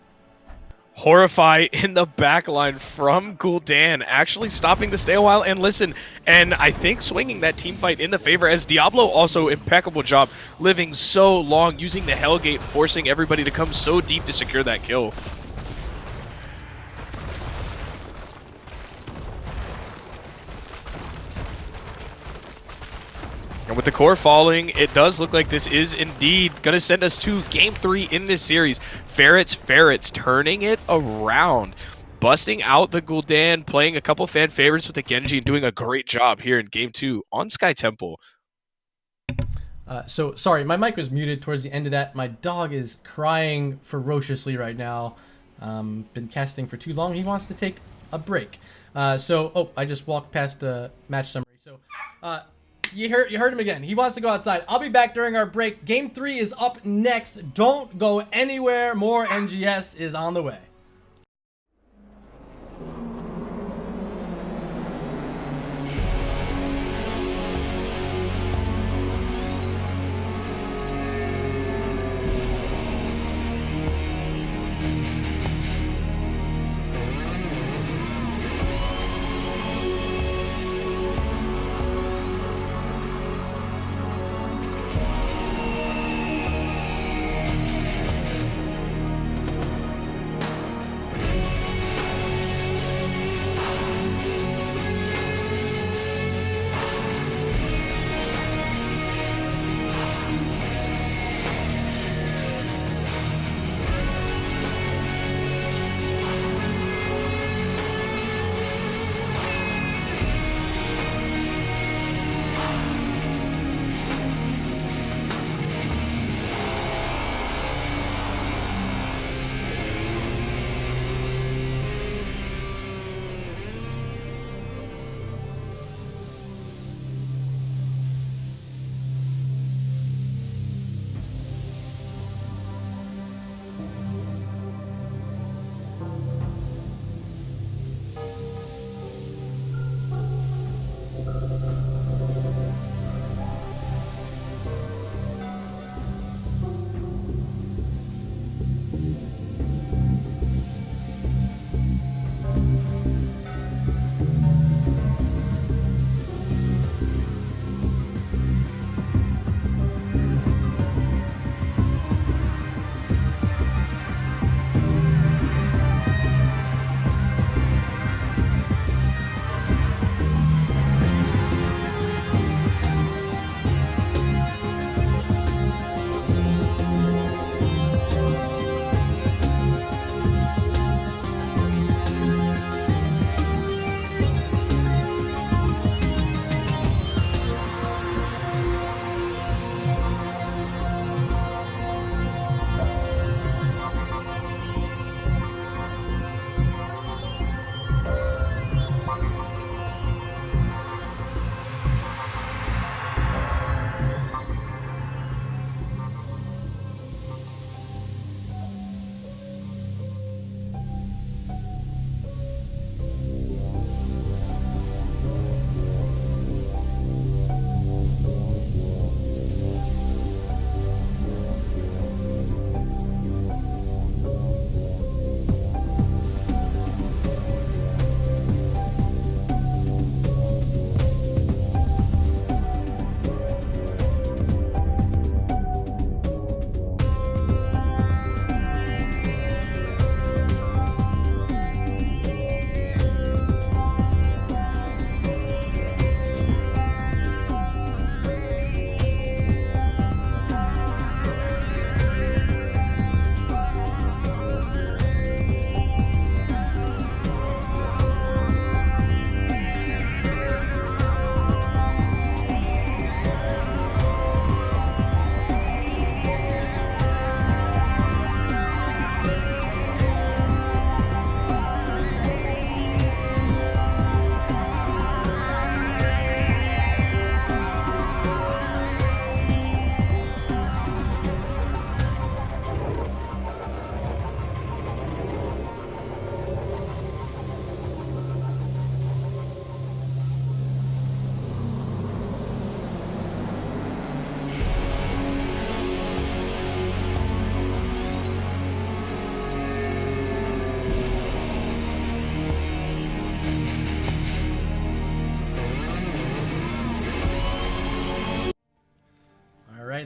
Horrify in the back line from Gul'dan, actually stopping to stay a while and listen, and I think swinging that team fight in the favor, as Diablo also impeccable job living so long, using the Hellgate, forcing everybody to come so deep to secure that kill. And with the core falling, it does look like this is indeed going to send us to Game 3 in this series. Ferrets turning it around, busting out the Gul'dan, playing a couple fan favorites with the Genji, and doing a great job here in Game 2 on Sky Temple. So, sorry, my mic was muted towards the end of that. My dog is crying ferociously right now. Been casting for too long. He wants to take a break. I just walked past the match summary. So, You heard him again. He wants to go outside. I'll be back during our break. Game 3 is up next. Don't go anywhere. More NGS is on the way.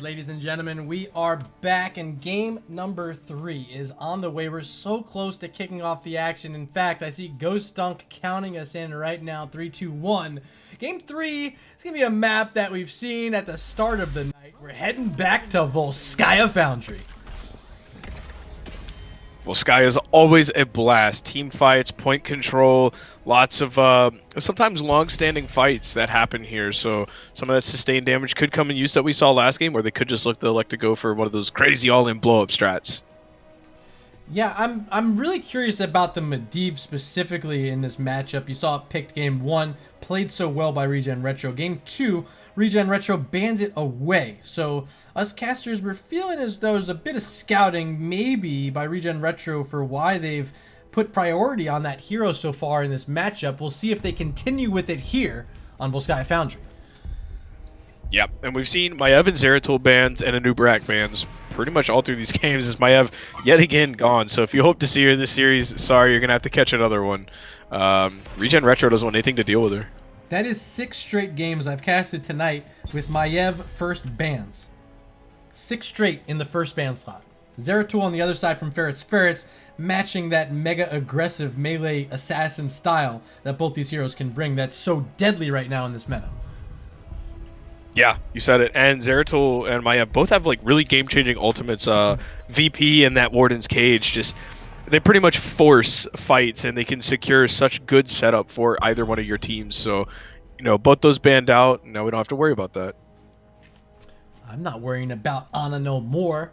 right, ladies and gentlemen, we are back, and game number 3 is on the way. We're so close to kicking off the action. In fact, I see Ghost Dunk counting us in right now. 3, 2, 1. Game 3 is going to be a map that we've seen at the start of the night. We're heading back to Volskaya Foundry. Volskaya is always a blast. Team fights, point control, lots of sometimes long-standing fights that happen here. So some of that sustained damage could come in use that we saw last game, or they could just elect to go for one of those crazy all-in blow-up strats. Yeah, I'm really curious about the Medivh specifically in this matchup. You saw it picked game 1, played so well by ReGen Retro. Game 2, ReGen Retro banned it away. So us casters were feeling as though there's a bit of scouting maybe by ReGen Retro for why they've put priority on that hero so far in this matchup. We'll see if they continue with it here on Volskaya Foundry. Yep, and we've seen Maiev and Zeratul bans and Anubarak bans pretty much all through these games as Maiev yet again gone. So if you hope to see her this series, sorry, you're going to have to catch another one. ReGen Retro doesn't want anything to deal with her. That is 6 straight games I've casted tonight with Maiev first bans. 6 straight in the first ban slot. Zeratul on the other side from Ferrets, matching that mega aggressive melee assassin style that both these heroes can bring that's so deadly right now in this meta. Yeah, you said it. And Zeratul and Maiev both have like really game-changing ultimates. VP and that Warden's Cage just they pretty much force fights, and they can secure such good setup for either one of your teams. So, you know, both those banned out. Now we don't have to worry about that. I'm not worrying about Ana no more.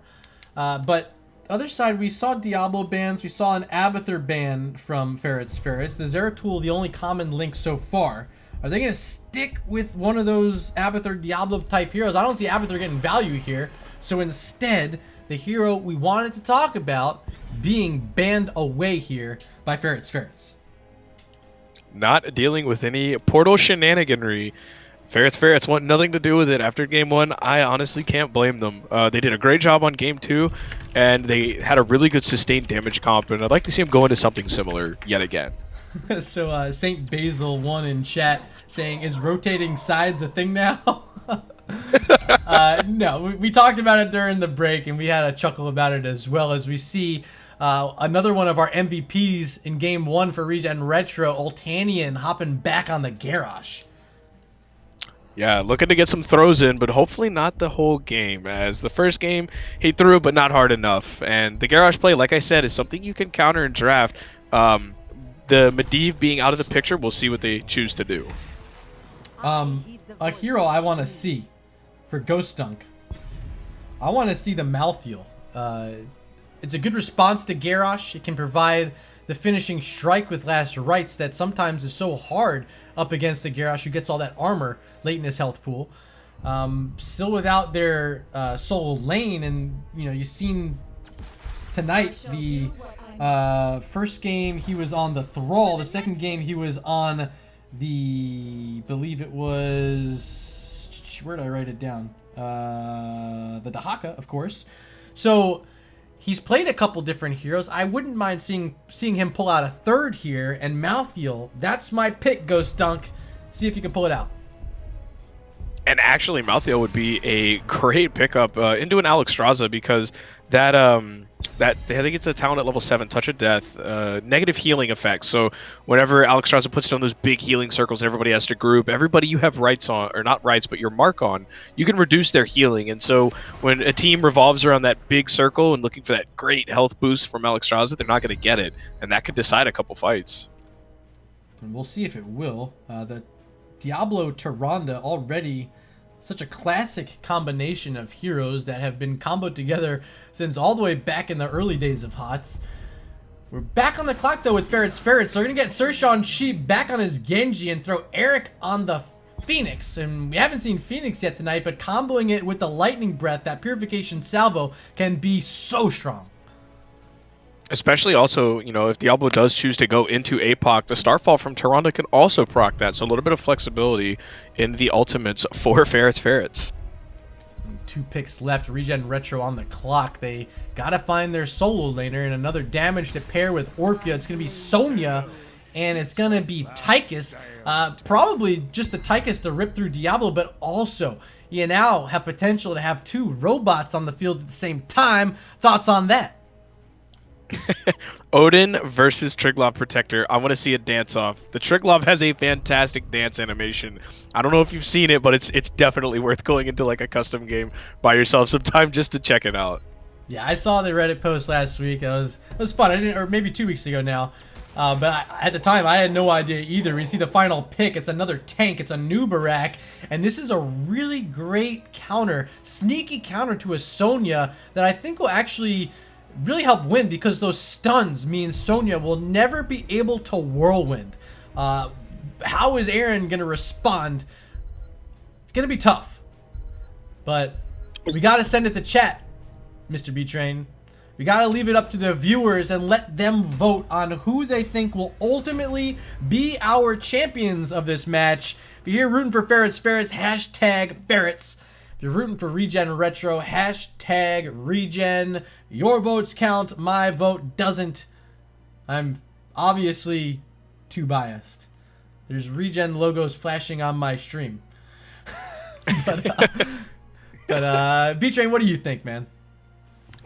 But other side, we saw Diablo bans. We saw an Abathur ban from Ferrets. The Zeratul, the only common link so far. Are they going to stick with one of those Abathur Diablo type heroes? I don't see Abathur getting value here. So instead, the hero we wanted to talk about being banned away here by Ferrets. Not dealing with any portal shenaniganry. Ferrets want nothing to do with it after game 1. I honestly can't blame them. They did a great job on game 2, and they had a really good sustained damage comp, and I'd like to see them go into something similar yet again. So St. Basil 1 in chat saying, is rotating sides a thing now? No, we talked about it during the break, and we had a chuckle about it as well as we see another one of our MVPs in game 1 for ReGen Retro, Ultanian, hopping back on the Garrosh. Yeah, looking to get some throws in, but hopefully not the whole game. As the first game, he threw, but not hard enough. And the Garrosh play, like I said, is something you can counter and draft. The Medivh being out of the picture, we'll see what they choose to do. A hero I want to see for Ghost Dunk. I want to see the Malthael. It's a good response to Garrosh. It can provide the finishing strike with last rites that sometimes is so hard up against the Garrosh who gets all that armor late in his health pool. Still without their solo lane, and you know, you've seen tonight the first game he was on the Thrall. The second game he was on the, believe it was, where did I write it down? The Dahaka, of course. So he's played a couple different heroes. I wouldn't mind seeing him pull out a third here. And Malthael, that's my pick, Ghost Dunk. See if you can pull it out. And actually, Malthael would be a great pickup into an Alexstrasza, because that I think it's a talent at level 7, Touch of Death, negative healing effect. So whenever Alexstrasza puts down those big healing circles, everybody has to group. Everybody you have rights on, or not rights, but your mark on, you can reduce their healing. And so when a team revolves around that big circle and looking for that great health boost from Alexstrasza, they're not going to get it, and that could decide a couple fights. And we'll see if it will. The Diablo Tyrande already such a classic combination of heroes that have been comboed together since all the way back in the early days of HOTS. We're back on the clock though with Ferrets. So we're going to get Sershan Sheep back on his Genji and throw Eric on the Phoenix. And we haven't seen Phoenix yet tonight, but comboing it with the Lightning Breath, that Purification Salvo, can be so strong. Especially also, you know, if Diablo does choose to go into APOC, the Starfall from Tyrande can also proc that. So a little bit of flexibility in the ultimates for Ferrets. 2 picks left. ReGen Retro on the clock. They gotta find their solo laner, and another damage to pair with Orphea. It's gonna be Sonya, and it's gonna be Tychus. Probably just the Tychus to rip through Diablo, but also you now have potential to have 2 robots on the field at the same time. Thoughts on that? Odin versus Triglav Protector. I want to see a dance off. The Triglav has a fantastic dance animation. I don't know if you've seen it, but it's definitely worth going into like a custom game by yourself sometime just to check it out. Yeah, I saw the Reddit post last week. It was fun. I didn't, or maybe 2 weeks ago now. But at the time, I had no idea either. We see the final pick. It's another tank. It's a Nubarak. And this is a really great counter, sneaky counter to a Sonya that I think will actually really help win, because those stuns mean Sonya will never be able to whirlwind. How is Aaron going to respond? It's going to be tough. But we got to send it to chat, Mr. Btrain. We got to leave it up to the viewers and let them vote on who they think will ultimately be our champions of this match. If you're here rooting for Ferrets, hashtag Ferrets. If you're rooting for ReGen Retro, hashtag ReGen. Your votes count, my vote doesn't. I'm obviously too biased. There's ReGen logos flashing on my stream. but Btrain, what do you think, man?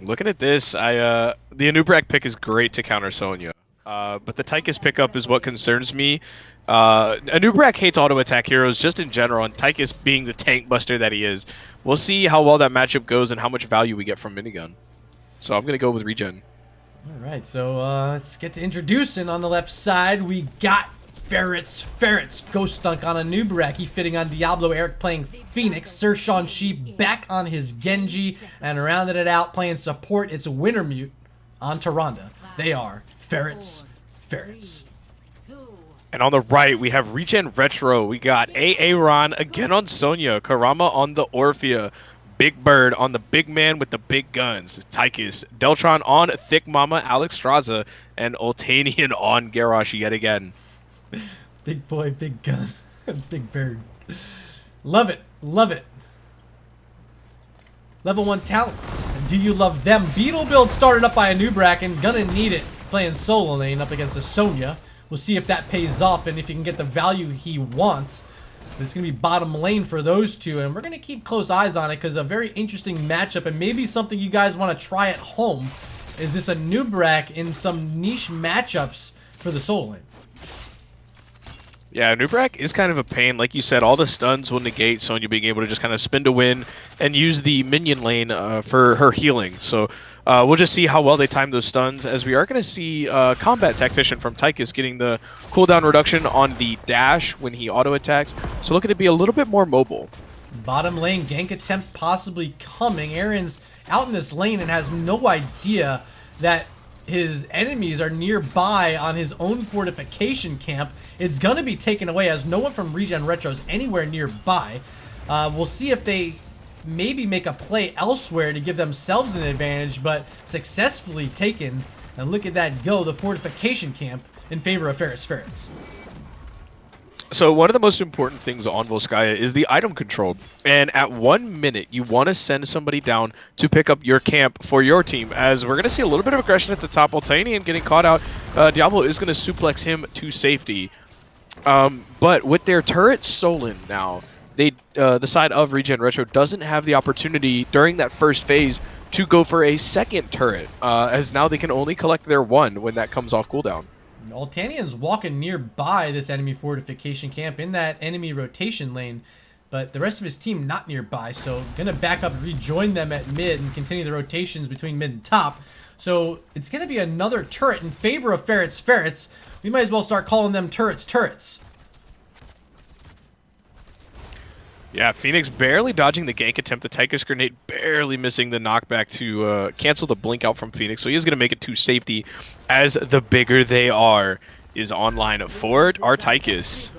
Looking at this, the Anubrak pick is great to counter Sonya. But the Tychus pickup is what concerns me. Anubrak hates auto attack heroes just in general, and Tychus being the tank buster that he is. We'll see how well that matchup goes and how much value we get from minigun. So I'm going to go with ReGen. Alright, so let's get to introducing. On the left side, we got Ferrets, Ghost Dunk on a Nubarak. He fitting on Diablo, Eric playing Phoenix, Sir Sean Sheep back on his Genji, and rounded it out playing support, it's Wintermute on Tyrande. They are Ferrets. And on the right, we have ReGen Retro. We got Aaron again on Sonya, Karama on the Orphea, Big Bird on the big man with the big guns, Tychus, Deltron on Thick Mama, Alex Straza, and Oltanian on Garrosh yet again. Big boy, big gun, big bird. Love it, love it. Level 1 talents. Do you love them? Beetle build started up by a Nubarak and gonna need it playing solo lane up against a Sonya. We'll see if that pays off and if he can get the value he wants. But it's going to be bottom lane for those two, and we're going to keep close eyes on it because a very interesting matchup, and maybe something you guys want to try at home. Is this a Nubarak in some niche matchups for the solo lane? Yeah, Nubarak is kind of a pain. Like you said, all the stuns will negate Sonya being able to just kind of spin to win and use the minion lane for her healing. So we'll just see how well they time those stuns, as we are going to see Combat Tactician from Tychus getting the cooldown reduction on the dash when he auto-attacks. So looking to be a little bit more mobile. Bottom lane gank attempt possibly coming. Aaron's out in this lane and has no idea that his enemies are nearby on his own fortification camp. It's going to be taken away as no one from ReGen Retro is anywhere nearby. We'll see if they maybe make a play elsewhere to give themselves an advantage, but successfully taken. And look at that go, the fortification camp in favor of Ferrets. So one of the most important things on Volskaya is the item control. And at 1 minute, you want to send somebody down to pick up your camp for your team, as we're going to see a little bit of aggression at the top. Oltanian getting caught out. Diablo is going to suplex him to safety. But with their turret stolen now, they the side of ReGen Retro doesn't have the opportunity during that first phase to go for a second turret, as now they can only collect their one when that comes off cooldown. Oltanian's walking nearby this enemy fortification camp in that enemy rotation lane, but the rest of his team not nearby, so gonna back up and rejoin them at mid and continue the rotations between mid and top. So it's gonna be another turret in favor of Ferrets. We might as well start calling them turrets. Yeah, Phoenix barely dodging the gank attempt. The Tychus grenade barely missing the knockback to cancel the blink out from Phoenix. So he is going to make it to safety, as the bigger they are is online for our Tychus.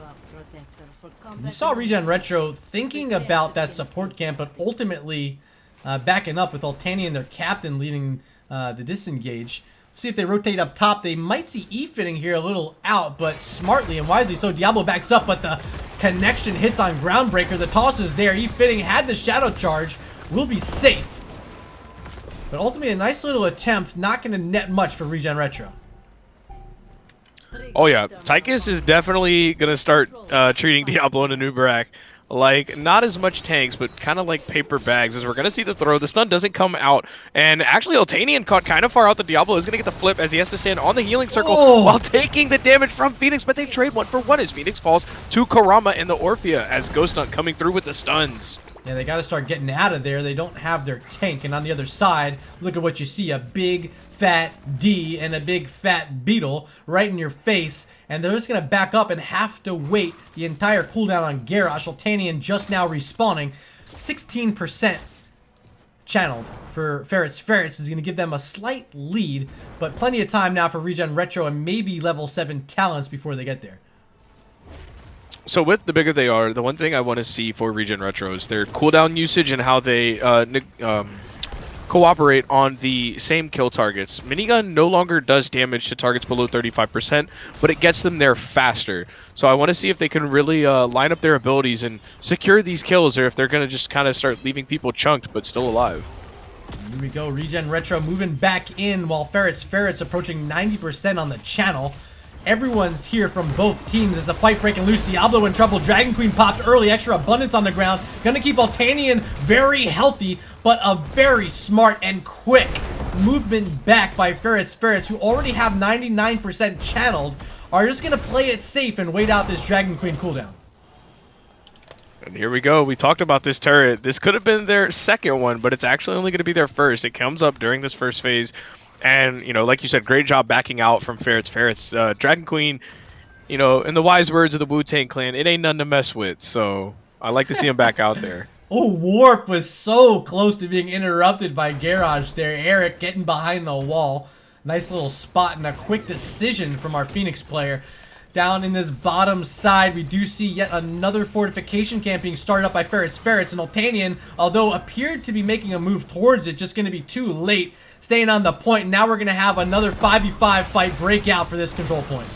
You saw ReGen Retro thinking about that support camp, but ultimately backing up with Oltanian, their captain, leading the disengage. See if they rotate up top. They might see E-fitting here a little out, but smartly and wisely so. Diablo backs up, but the connection hits on Groundbreaker. The toss is there. E-fitting had the shadow charge. Will be safe. But ultimately, a nice little attempt. Not going to net much for ReGen Retro. Oh yeah, Tychus is definitely going to start treating Diablo and Anubarak like not as much tanks, but kind of like paper bags. As we're gonna see the throw, the stun doesn't come out, and actually Oltanian caught kind of far out. The Diablo is gonna get the flip as he has to stand on the healing circle while taking the damage from Phoenix, but they trade 1-for-1 as Phoenix falls to Karama and the Orphea as Ghost Hunt coming through with the stuns. Yeah, they got to start getting out of there. They don't have their tank. And on the other side, look at what you see. A big, fat D and a big, fat Beetle right in your face. And they're just going to back up and have to wait the entire cooldown on Garrosh. Oltanian just now respawning. 16% channeled for Ferrets. Ferrets is going to give them a slight lead. But plenty of time now for ReGen Retro and maybe level 7 talents before they get there. So with the bigger they are, the one thing I want to see for ReGen Retro is their cooldown usage and how they cooperate on the same kill targets. Minigun no longer does damage to targets below 35%, but it gets them there faster. So I want to see if they can really line up their abilities and secure these kills, or if they're going to just kind of start leaving people chunked but still alive. Here we go, ReGen Retro moving back in while Ferrets approaching 90% on the channel. Everyone's here from both teams as the fight breaking loose. Diablo in trouble. Dragon Queen popped early. Extra abundance on the ground. Gonna keep Oltanian very healthy, but a very smart and quick movement back by Ferrets. Ferrets, who already have 99% channeled, are just gonna play it safe and wait out this Dragon Queen cooldown. And here we go. We talked about this turret. This could have been their second one, but it's actually only going to be their first. It comes up during this first phase. And, you know, like you said, great job backing out from Ferrets. Dragon Queen, you know, in the wise words of the Wu-Tang Clan, it ain't nothing to mess with. So I like to see him back out there. Oh, Warp was so close to being interrupted by Garage there. Eric getting behind the wall. Nice little spot and a quick decision from our Phoenix player. Down in this bottom side, we do see yet another fortification camp being started up by Ferrets. And Oltanian, although appeared to be making a move towards it, just going to be too late. Staying on the point. Now we're going to have another 5v5 fight break out for this control point.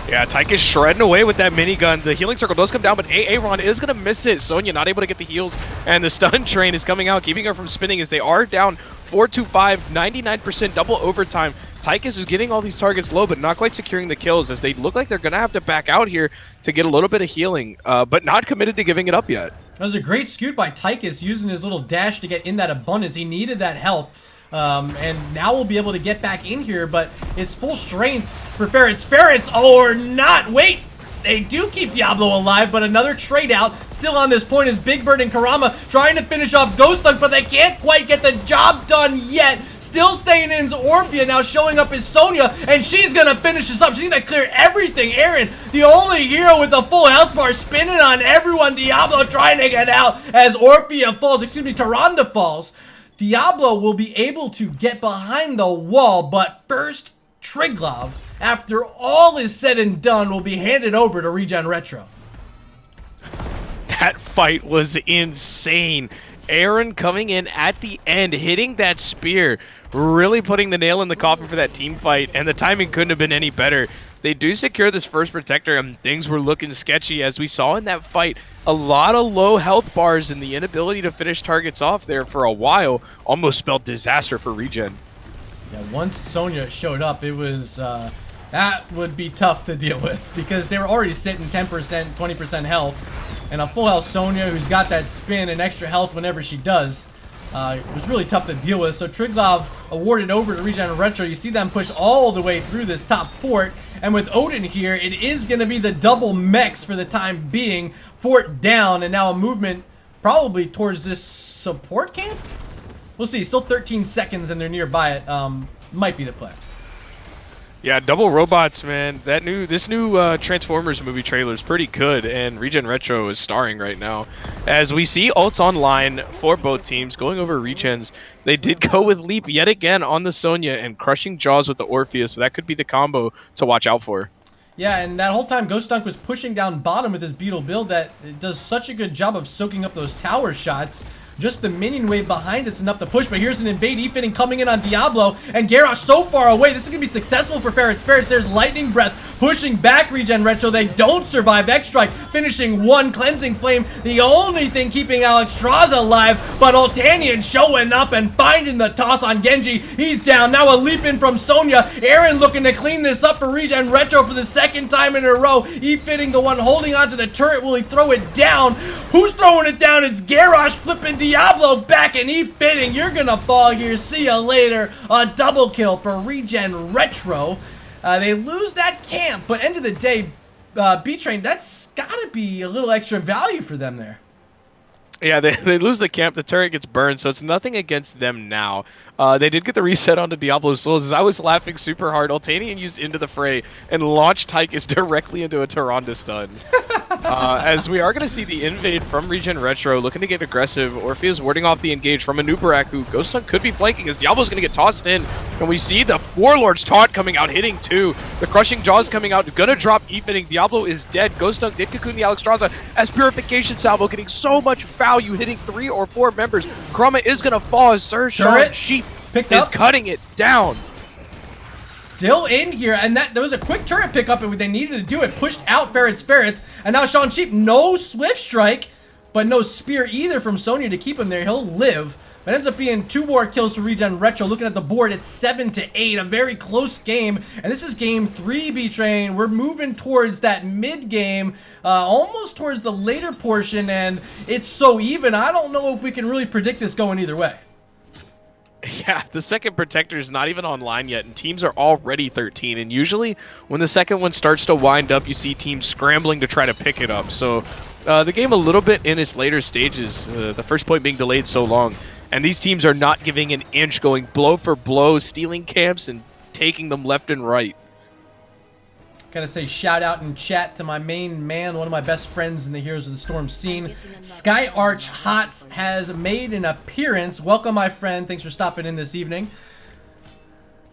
Yeah, Tyke is shredding away with that minigun. The healing circle does come down, but Aaron is going to miss it. Sonya not able to get the heals, and the stun train is coming out, keeping her from spinning as they are down 4-5, 99% double overtime. Tychus is getting all these targets low, but not quite securing the kills, as they look like they're going to have to back out here to get a little bit of healing, but not committed to giving it up yet. That was a great scoot by Tychus, using his little dash to get in that abundance. He needed that health, and now we'll be able to get back in here, but it's full strength for Ferrets. Or not! Wait! They do keep Diablo alive, but another trade out. Still on this point is Big Bird and Karama trying to finish off Ghost Hunt, but they can't quite get the job done yet. Still staying in is Orphea, now showing up is Sonya, and she's gonna finish this up. She's gonna clear everything. Aaron, the only hero with a full health bar, spinning on everyone. Diablo trying to get out as Orphea falls, Tyrande falls. Diablo will be able to get behind the wall, but first, Triglav, after all is said and done, will be handed over to ReGen Retro. That fight was insane. Aaron coming in at the end, hitting that spear, really putting the nail in the coffin for that team fight, and the timing couldn't have been any better. They do secure this first protector, and things were looking sketchy, as we saw in that fight. A lot of low health bars, and the inability to finish targets off there for a while almost spelled disaster for ReGen. Yeah, once Sonya showed up, it was, that would be tough to deal with, because they were already sitting 10%, 20% health, and a full health Sonya who's got that spin and extra health whenever she does. It was really tough to deal with. So Triglav awarded over to ReGen Retro. You see them push all the way through this top fort, and with Odin here, it is going to be the double mechs for the time being. Fort down, and now a movement probably towards this support camp? We'll see. Still 13 seconds, and they're nearby it. Might be the play. Yeah, double robots, man. This new Transformers movie trailer is pretty good, and ReGen Retro is starring right now. As we see ults online for both teams going over ReGen's. They did go with Leap yet again on the Sonya and crushing Jaws with the Orphea, so that could be the combo to watch out for. Yeah, and that whole time Ghost Dunk was pushing down bottom with his Beetle build that it does such a good job of soaking up those tower shots. Just the minion wave behind it's enough to push, but here's an invade E-fitting coming in on Diablo, and Garrosh so far away. This is going to be successful for Ferrets. There's Lightning Breath pushing back ReGen Retro. They don't survive. X-Strike finishing one. Cleansing Flame, the only thing keeping Alexstrasza alive, but Oltanian showing up and finding the toss on Genji. He's down. Now a leap in from Sonya. Aaron looking to clean this up for ReGen Retro for the second time in a row. E-fitting the one holding onto the turret. Will he throw it down? Who's throwing it down? It's Garrosh flipping Diablo back and E-fitting. You're gonna fall here. See ya later. A double kill for ReGen Retro. They lose that camp, but end of the day, Btrain, that's gotta be a little extra value for them there. Yeah, they lose the camp, the turret gets burned, so it's nothing against them now. They did get the reset onto Diablo's Souls. As I was laughing super hard, Oltanian used Into the Fray and launched Tychus directly into a Tyrande stun. As we are going to see the invade from ReGen Retro, looking to get aggressive. Orpheus warding off the engage from a Nubarak, who Ghost Hunt could be flanking as Diablo's going to get tossed in. And we see the Warlord's taunt coming out, hitting two. The Crushing Jaws coming out, going to drop E-fitting. Diablo is dead. Ghost Hunt did cocoon the Alexstrasza as Purification Salvo, getting so much value, hitting 3 or 4 members. Chroma is going to fall as Sir Sean Sheep is cutting it down. Still in here, and there was a quick turret pickup, and they needed to do it. Pushed out Ferrets, and now Sean Sheep, no Swift Strike, but no Spear either from Sonya to keep him there. He'll live. But ends up being 2 more kills for ReGen Retro. Looking at the board, it's 7-8, a very close game. And this is game 3, Btrain. We're moving towards that mid-game, almost towards the later portion, and it's so even. I don't know if we can really predict this going either way. Yeah, the second Protector is not even online yet, and teams are already 13. And usually, when the second one starts to wind up, you see teams scrambling to try to pick it up. So, the game a little bit in its later stages, the first point being delayed so long. And these teams are not giving an inch, going blow for blow, stealing camps and taking them left and right. Gotta say shout out in chat to my main man, one of my best friends in the Heroes of the Storm scene. Sky Arch Hots has made an appearance. Welcome, my friend. Thanks for stopping in this evening.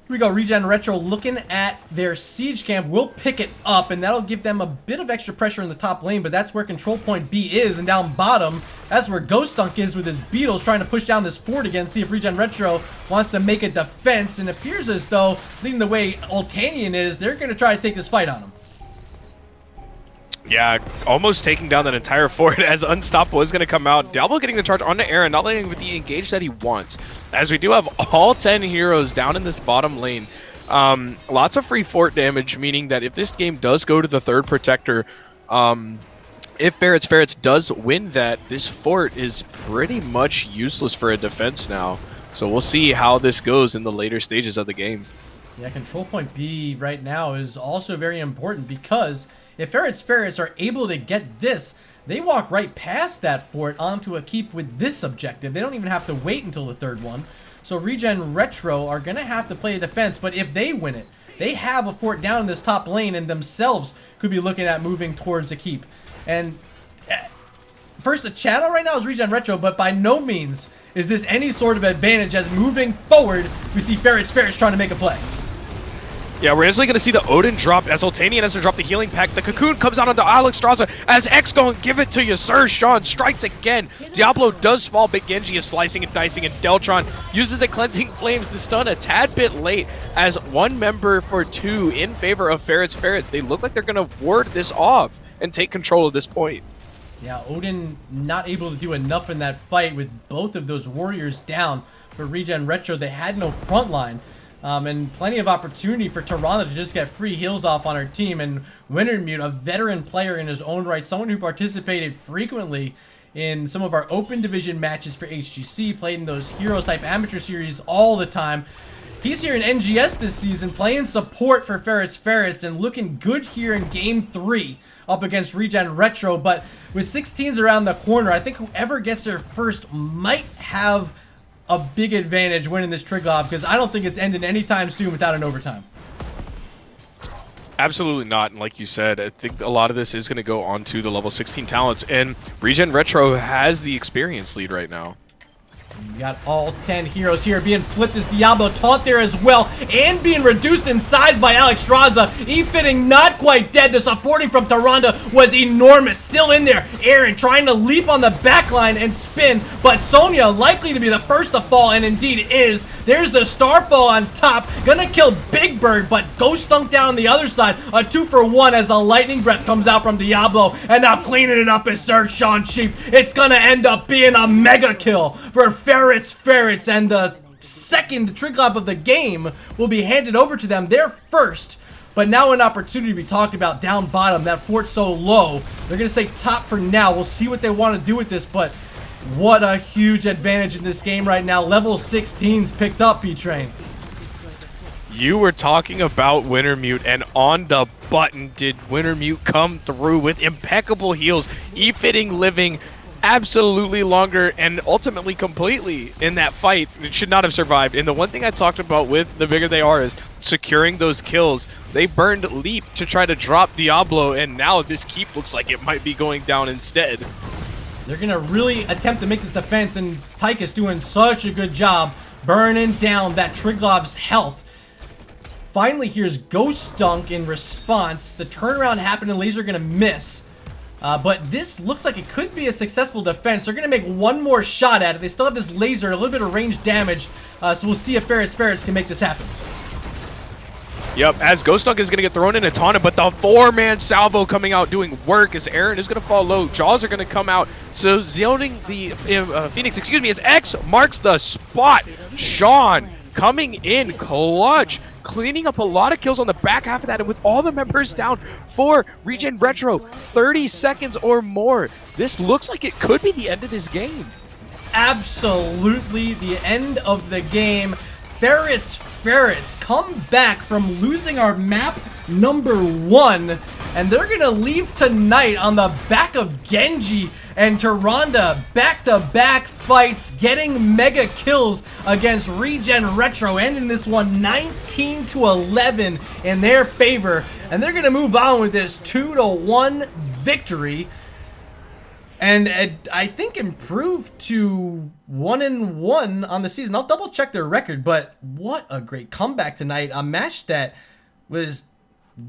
Here we go. ReGen Retro looking at their siege camp. We'll pick it up, and that'll give them a bit of extra pressure in the top lane, but that's where control point B is, and down bottom, that's where Ghost Dunk is with his Beetles trying to push down this fort again, see if ReGen Retro wants to make a defense, and it appears as though, leading the way Oltanian is, they're going to try to take this fight on him. Yeah, almost taking down that entire fort as Unstoppable is going to come out. Diablo getting the charge onto Aaron, not letting him with the engage that he wants. As we do have all 10 heroes down in this bottom lane. Lots of free fort damage, meaning that if this game does go to the third Protector, if Ferrets does win that, this fort is pretty much useless for a defense now. So we'll see how this goes in the later stages of the game. Yeah, control point B right now is also very important because if Ferrets are able to get this, they walk right past that fort onto a keep with this objective. They don't even have to wait until the third one. So ReGen Retro are going to have to play a defense, but if they win it, they have a fort down in this top lane and themselves could be looking at moving towards a keep. And first, the channel right now is ReGen Retro, but by no means is this any sort of advantage as moving forward, we see Ferrets trying to make a play. Yeah, we're instantly going to see the Odin drop as Oltanian has to drop the healing pack. The Cocoon comes out onto Alexstrasza as X going, give it to you, Sir Sean strikes again. Diablo does fall, but Genji is slicing and dicing, and Deltron uses the Cleansing Flames to stun a tad bit late as 1 member for 2 in favor of Ferrets. They look like they're going to ward this off and take control of this point. Yeah, Odin not able to do enough in that fight with both of those warriors down for ReGen Retro. They had no front line. And plenty of opportunity for Tyrande to just get free heals off on her team. And Wintermute, a veteran player in his own right, someone who participated frequently in some of our open division matches for HGC, played in those Heroes type amateur series all the time. He's here in NGS this season, playing support for Ferrets, and looking good here in Game 3 up against ReGen Retro. But with 16s around the corner, I think whoever gets there first might have a big advantage winning this Triglav, because I don't think it's ending anytime soon without an overtime. Absolutely not, and like you said, I think a lot of this is going to go on to the level 16 talents, and ReGen Retro has the experience lead right now. You got all 10 heroes here being flipped as Diablo taunt there as well, and being reduced in size by Alex Straza. E-Fitting not quite dead. The supporting from Tyrande was enormous. Still in there. Aaron trying to leap on the backline and spin, but Sonya likely to be the first to fall, and indeed is. There's the Starfall on top. Gonna kill Big Bird, but Ghost Dunk down on the other side. A 2-for-1 as the Lightning Breath comes out from Diablo, and now cleaning it up is Sir Sean Sheep. It's gonna end up being a mega kill for Ferrets, and the second Triglob of the game will be handed over to them. They're first, but now an opportunity to be talked about down bottom. That fort so low. They're gonna stay top for now. We'll see what they want to do with this, but what a huge advantage in this game right now. Level 16's picked up, Btrain. You were talking about Wintermute, and on the button did Wintermute come through with impeccable heals. E-Fitting living absolutely longer and ultimately completely in that fight. It should not have survived. And the one thing I talked about with the bigger they are is securing those kills. They burned Leap to try to drop Diablo, and now this keep looks like it might be going down instead. They're going to really attempt to make this defense, and Tychus doing such a good job burning down that Triglob's health. Finally, here's Ghost Dunk in response. The turnaround happened and Laser going to miss. But this looks like it could be a successful defense. They're going to make one more shot at it. They still have this laser, a little bit of range damage. So we'll see if Ferrets can make this happen. Yep, as Ghost Dunk is going to get thrown in a taunt, but the 4-man salvo coming out doing work as Aaron is going to fall low. Jaws are going to come out. So zoning the Phoenix, excuse me, as X marks the spot. Sean coming in clutch, cleaning up a lot of kills on the back half of that, and with all the members down for ReGen Retro, 30 seconds or more. This looks like it could be the end of this game. Absolutely the end of the game. Ferrets come back from losing our map #1, and they're gonna leave tonight on the back of Genji and Tyrande. Back-to-back fights, getting mega kills against ReGen Retro, ending this one 19-11 in their favor, and they're gonna move on with this 2-1 victory. And I think improved to 1-1 on the season. I'll double check their record, but what a great comeback tonight. A match that was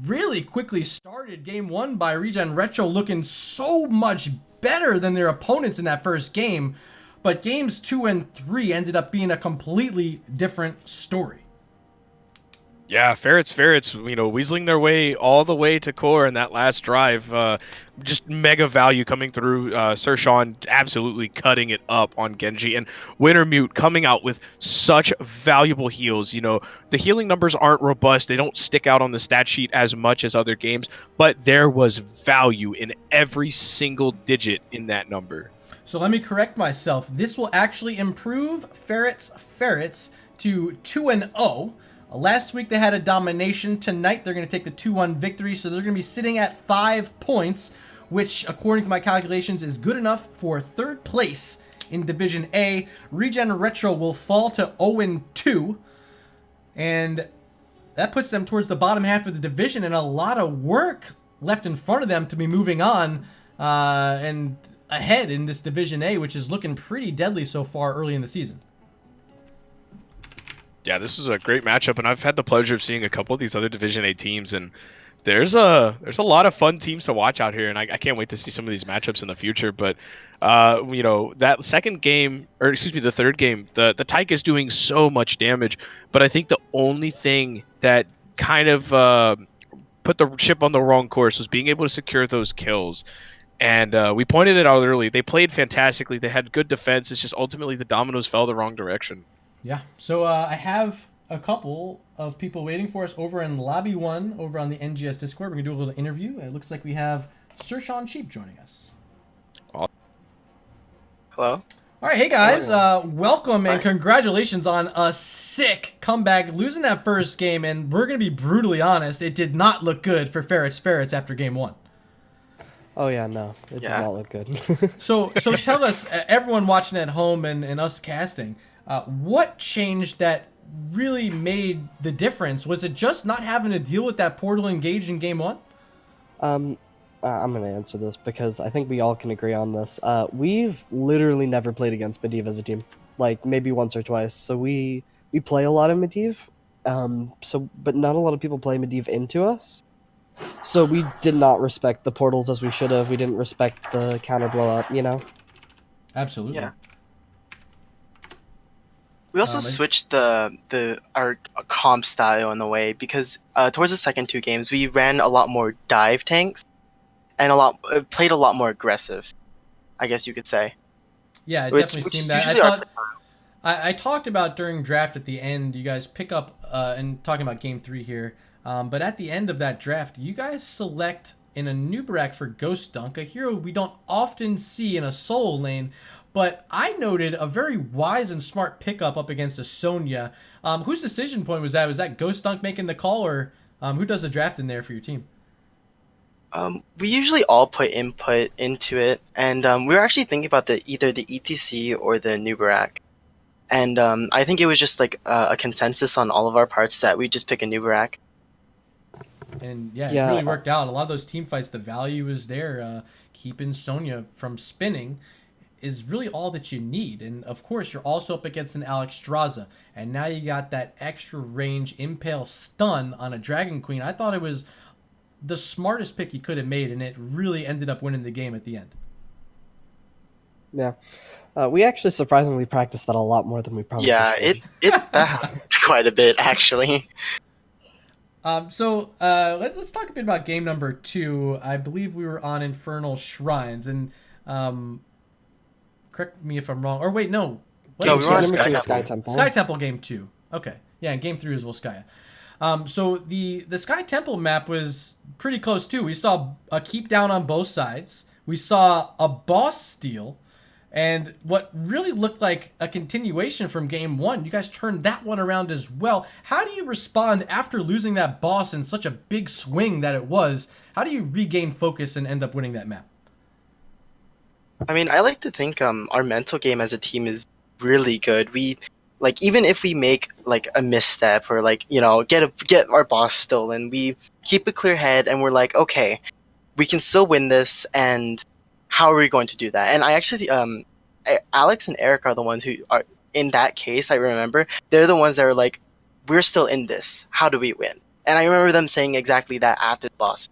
really quickly started. Game 1 by ReGen Retro looking so much better than their opponents in that first game. But games 2 and 3 ended up being a completely different story. Yeah, Ferrets, you know, weaseling their way all the way to core in that last drive. Just mega value coming through. Sir Sean absolutely cutting it up on Genji. And Wintermute coming out with such valuable heals. You know, the healing numbers aren't robust. They don't stick out on the stat sheet as much as other games. But there was value in every single digit in that number. So let me correct myself. This will actually improve Ferrets to 2-0. Last week they had a domination. Tonight they're going to take the 2-1 victory, so they're going to be sitting at 5 points, which, according to my calculations, is good enough for 3rd place in Division A. ReGen Retro will fall to 0-2, and that puts them towards the bottom half of the division, and a lot of work left in front of them to be moving on and ahead in this Division A, which is looking pretty deadly so far early in the season. Yeah, this is a great matchup, and I've had the pleasure of seeing a couple of these other Division A teams, and there's a lot of fun teams to watch out here, and I can't wait to see some of these matchups in the future. But you know, that second game, or excuse me, the third game, the Tyke is doing so much damage, but I think the only thing that kind of put the ship on the wrong course was being able to secure those kills. And we pointed it out early. They played fantastically. They had good defense. It's just ultimately the dominoes fell the wrong direction. Yeah, so I have a couple of people waiting for us over in Lobby 1 over on the NGS Discord. We're going to do a little interview. It looks like we have Sir Sean Sheep joining us. Hello. All right, hey guys, welcome and congratulations on a sick comeback, losing that first game, and we're going to be brutally honest, it did not look good for Ferrets after game 1. Oh yeah, no, it did not look good. So tell us, everyone watching at home and us casting, what changed that really made the difference? Was it just not having to deal with that portal engage in game 1? I'm going to answer this because I think we all can agree on this. We've literally never played against Medivh as a team. like maybe once or twice. So we play a lot of Medivh. But not a lot of people play Medivh into us. So we did not respect the portals as we should have. We didn't respect the counter blow up, you know? Absolutely. Yeah. We also switched our comp style in a way because towards the second 2 games we ran a lot more dive tanks and played a lot more aggressive, I guess you could say. Yeah, it Which definitely is seemed that. usually our play I talked about during draft at the end, you guys pick up, and talking about game 3 here, but at the end of that draft, you guys select in a Nubarak for Ghost Dunk, a hero we don't often see in a solo lane, but I noted a very wise and smart pickup up against a Sonya. Whose decision point was that? Was that Ghost Dunk making the call, or who does the draft in there for your team? We usually all put input into it, and we were actually thinking about either the ETC or the Nubarak. And I think it was just like a consensus on all of our parts that we just pick a Nubarak. And yeah, it really worked out. A lot of those team fights, the value is there. Keeping Sonya from spinning is really all that you need. And of course, you're also up against an Alex Straza. And now you got that extra range Impale stun on a Dragon Queen. I thought it was the smartest pick you could have made, and it really ended up winning the game at the end. Yeah. We actually surprisingly practiced that a lot more than we probably did. That happened quite a bit, actually. So let's talk a bit about game number 2. I believe we were on Infernal Shrines, and correct me if I'm wrong. Or wait, no. No, we were on Sky Temple. Sky Temple game 2. Okay. Yeah, and game 3 was Volskaya. So the Sky Temple map was pretty close too. We saw a keep down on both sides. We saw a boss steal. And what really looked like a continuation from game 1, you guys turned that one around as well. How do you respond after losing that boss in such a big swing that it was? How do you regain focus and end up winning that map? I mean, I like to think our mental game as a team is really good. We, like, even if we make like a misstep or like, you know, get our boss stolen, we keep a clear head and we're like, okay, we can still win this, and how are we going to do that? And I actually, Alex and Eric are the ones who are, in that case, I remember, they're the ones that are like, we're still in this. How do we win? And I remember them saying exactly that after the boss.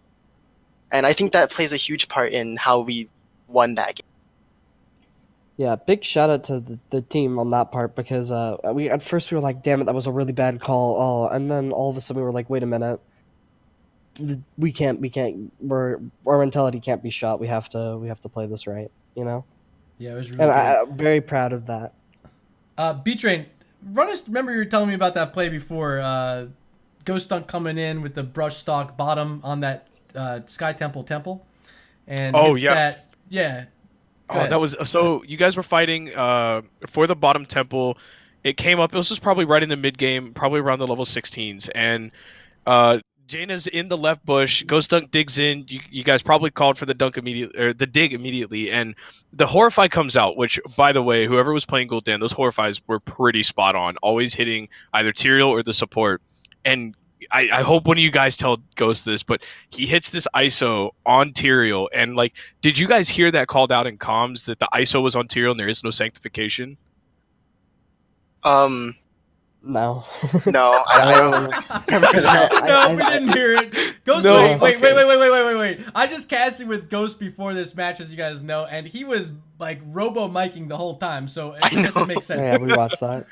And I think that plays a huge part in how we won that game. Yeah, big shout out to the team on that part, because at first we were like, damn it, that was a really bad call. Oh, and then all of a sudden we were like, wait a minute. Our mentality can't be shot. We have to play this right, you know? Yeah, it was really and I'm very proud of that. Btrain, remember you were telling me about that play before, Ghost Dunk coming in with the brush stock bottom on that Sky Temple. And yeah. That was, so you guys were fighting for the bottom temple. It came up, it was just probably right in the mid game, probably around the level 16s, and Jaina's in the left bush. Ghost Dunk digs in. You guys probably called for the dunk immediately, or the dig immediately, and the Horrify comes out. Which, by the way, whoever was playing Gul'dan, those Horrifies were pretty spot on, always hitting either Tyrael or the support. And I hope one of you guys tell Ghost this, but he hits this ISO on Tyrael, and like, did you guys hear that called out in comms that the ISO was on Tyrael and there is no sanctification? No. No, I don't remember that. No, we didn't hear it. Ghost, no. Wait. I just casted with Ghost before this match, as you guys know, and he was like robo-miking the whole time, so I guess it makes sense. Yeah, we watched that.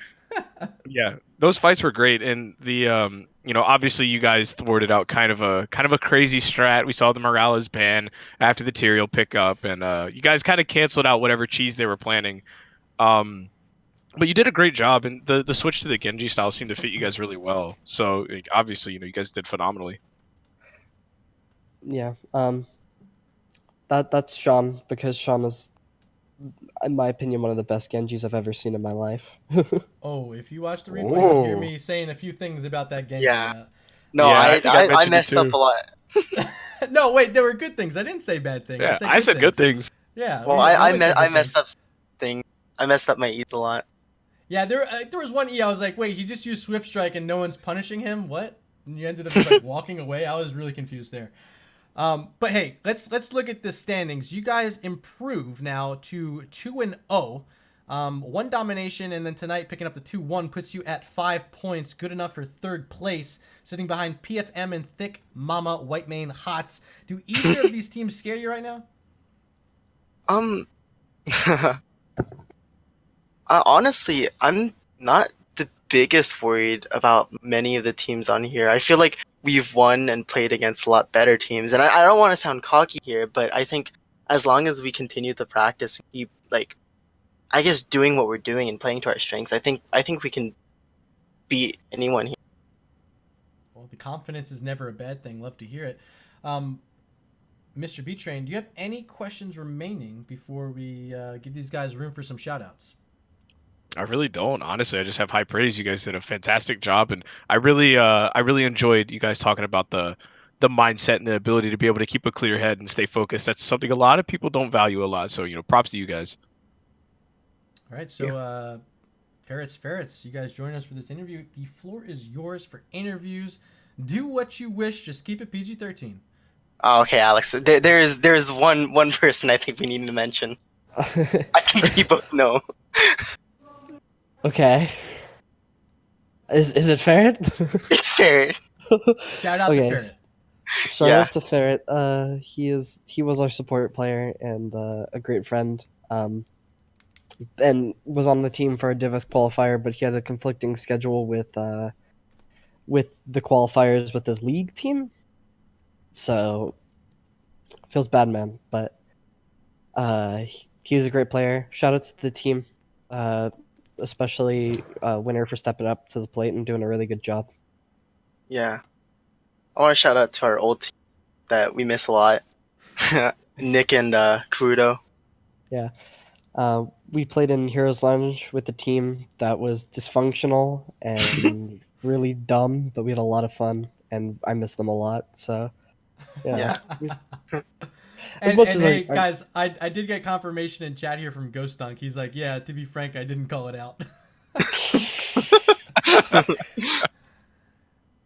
Yeah, those fights were great, and the obviously you guys thwarted out kind of a crazy strat. We saw the Morales ban after the Tyrael pickup, and you guys kind of canceled out whatever cheese they were planning. But you did a great job, and the switch to the Genji style seemed to fit you guys really well. So obviously, you guys did phenomenally. Yeah. That's Sean, because Sean is, in my opinion, one of the best Genjis I've ever seen in my life. Oh, if you watch the replay, you'll hear me saying a few things about that Genji. Yeah. No, yeah, I messed up a lot. No, wait, there were good things. I didn't say bad things. Yeah, I said good things. Yeah. Well, I messed up things. I messed up my E's a lot. Yeah, there was one E I was like, wait, he just used Swift Strike and no one's punishing him? What? And you ended up just like walking away. I was really confused there. But hey, let's look at the standings. You guys improve now to 2-0. One domination, and then tonight picking up the 2-1 puts you at 5 points. Good enough for third place, sitting behind PFM and Thick Mama Whitemane Hots. Do either of these teams scare you right now? Honestly, I'm not the biggest worried about many of the teams on here. I feel like we've won and played against a lot better teams, and I don't want to sound cocky here, but I think as long as we continue to practice and keep, like, I guess, doing what we're doing and playing to our strengths, I think we can beat anyone here. Well, the confidence is never a bad thing. Love to hear it. Mr. Btrain, do you have any questions remaining before we give these guys room for some shout-outs? I really don't. Honestly, I just have high praise. You guys did a fantastic job, and I really enjoyed you guys talking about the mindset and the ability to be able to keep a clear head and stay focused. That's something a lot of people don't value a lot. So, props to you guys. All right, so Ferrets, you guys join us for this interview. The floor is yours for interviews. Do what you wish. Just keep it PG-13. Oh, okay, Alex. There's one person I think we need to mention. I think we both know. Okay. Is it Ferret? It's Ferret. Shout out to Ferret. Shout out to Ferret. He was our support player and a great friend. And was on the team for a Divas qualifier, but he had a conflicting schedule with the qualifiers with his league team. So feels bad, man. But he was a great player. Shout out to the team, especially Winner for stepping up to the plate and doing a really good job. Yeah, I want to shout out to our old team that we miss a lot, Nick and Crudo. Yeah. We played in Heroes Lounge with a team that was dysfunctional and really dumb, but we had a lot of fun, and I miss them a lot. So, yeah. Guys, I did get confirmation in chat here from Ghost Dunk. He's like, yeah, to be frank, I didn't call it out.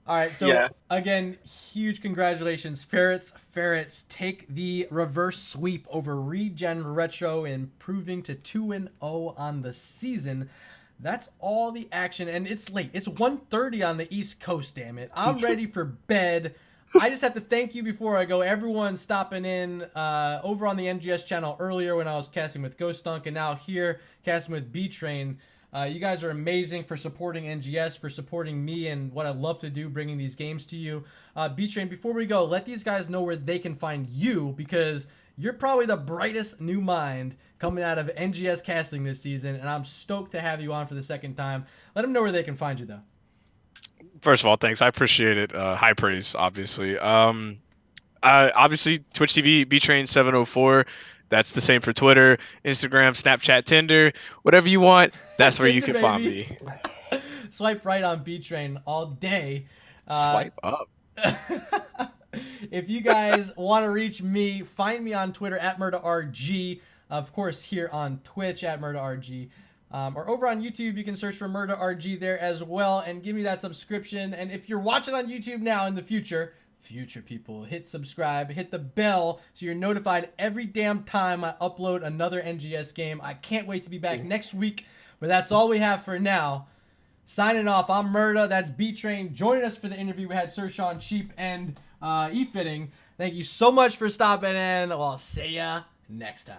All right, so again, huge congratulations, Ferrets take the reverse sweep over ReGen Retro, improving to 2-0 on the season. That's all the action, and it's late. It's 1:30 on the East Coast, damn it. I'm ready for bed. I just have to thank you before I go. Everyone stopping in over on the NGS channel earlier when I was casting with Ghost Dunk, and now here casting with Btrain. You guys are amazing for supporting NGS, for supporting me and what I love to do, bringing these games to you. Btrain, before we go, let these guys know where they can find you, because you're probably the brightest new mind coming out of NGS casting this season, and I'm stoked to have you on for the second time. Let them know where they can find you, though. First of all, thanks. I appreciate it. High praise, obviously. Obviously, Twitch TV, Btrain704. That's the same for Twitter, Instagram, Snapchat, Tinder, whatever you want. That's where you can find me. Swipe right on Btrain all day. Swipe up. If you guys want to reach me, find me on Twitter at MurdaRG. Of course, here on Twitch at MurdaRG. Or over on YouTube, you can search for MurdaRG there as well and give me that subscription. And if you're watching on YouTube now in the future people, hit subscribe, hit the bell so you're notified every damn time I upload another NGS game. I can't wait to be back next week, but that's all we have for now. Signing off, I'm Murda, that's Btrain. Joining us for the interview, we had Sir Sean Cheap and E-Fitting. Thank you so much for stopping in. I'll see ya next time.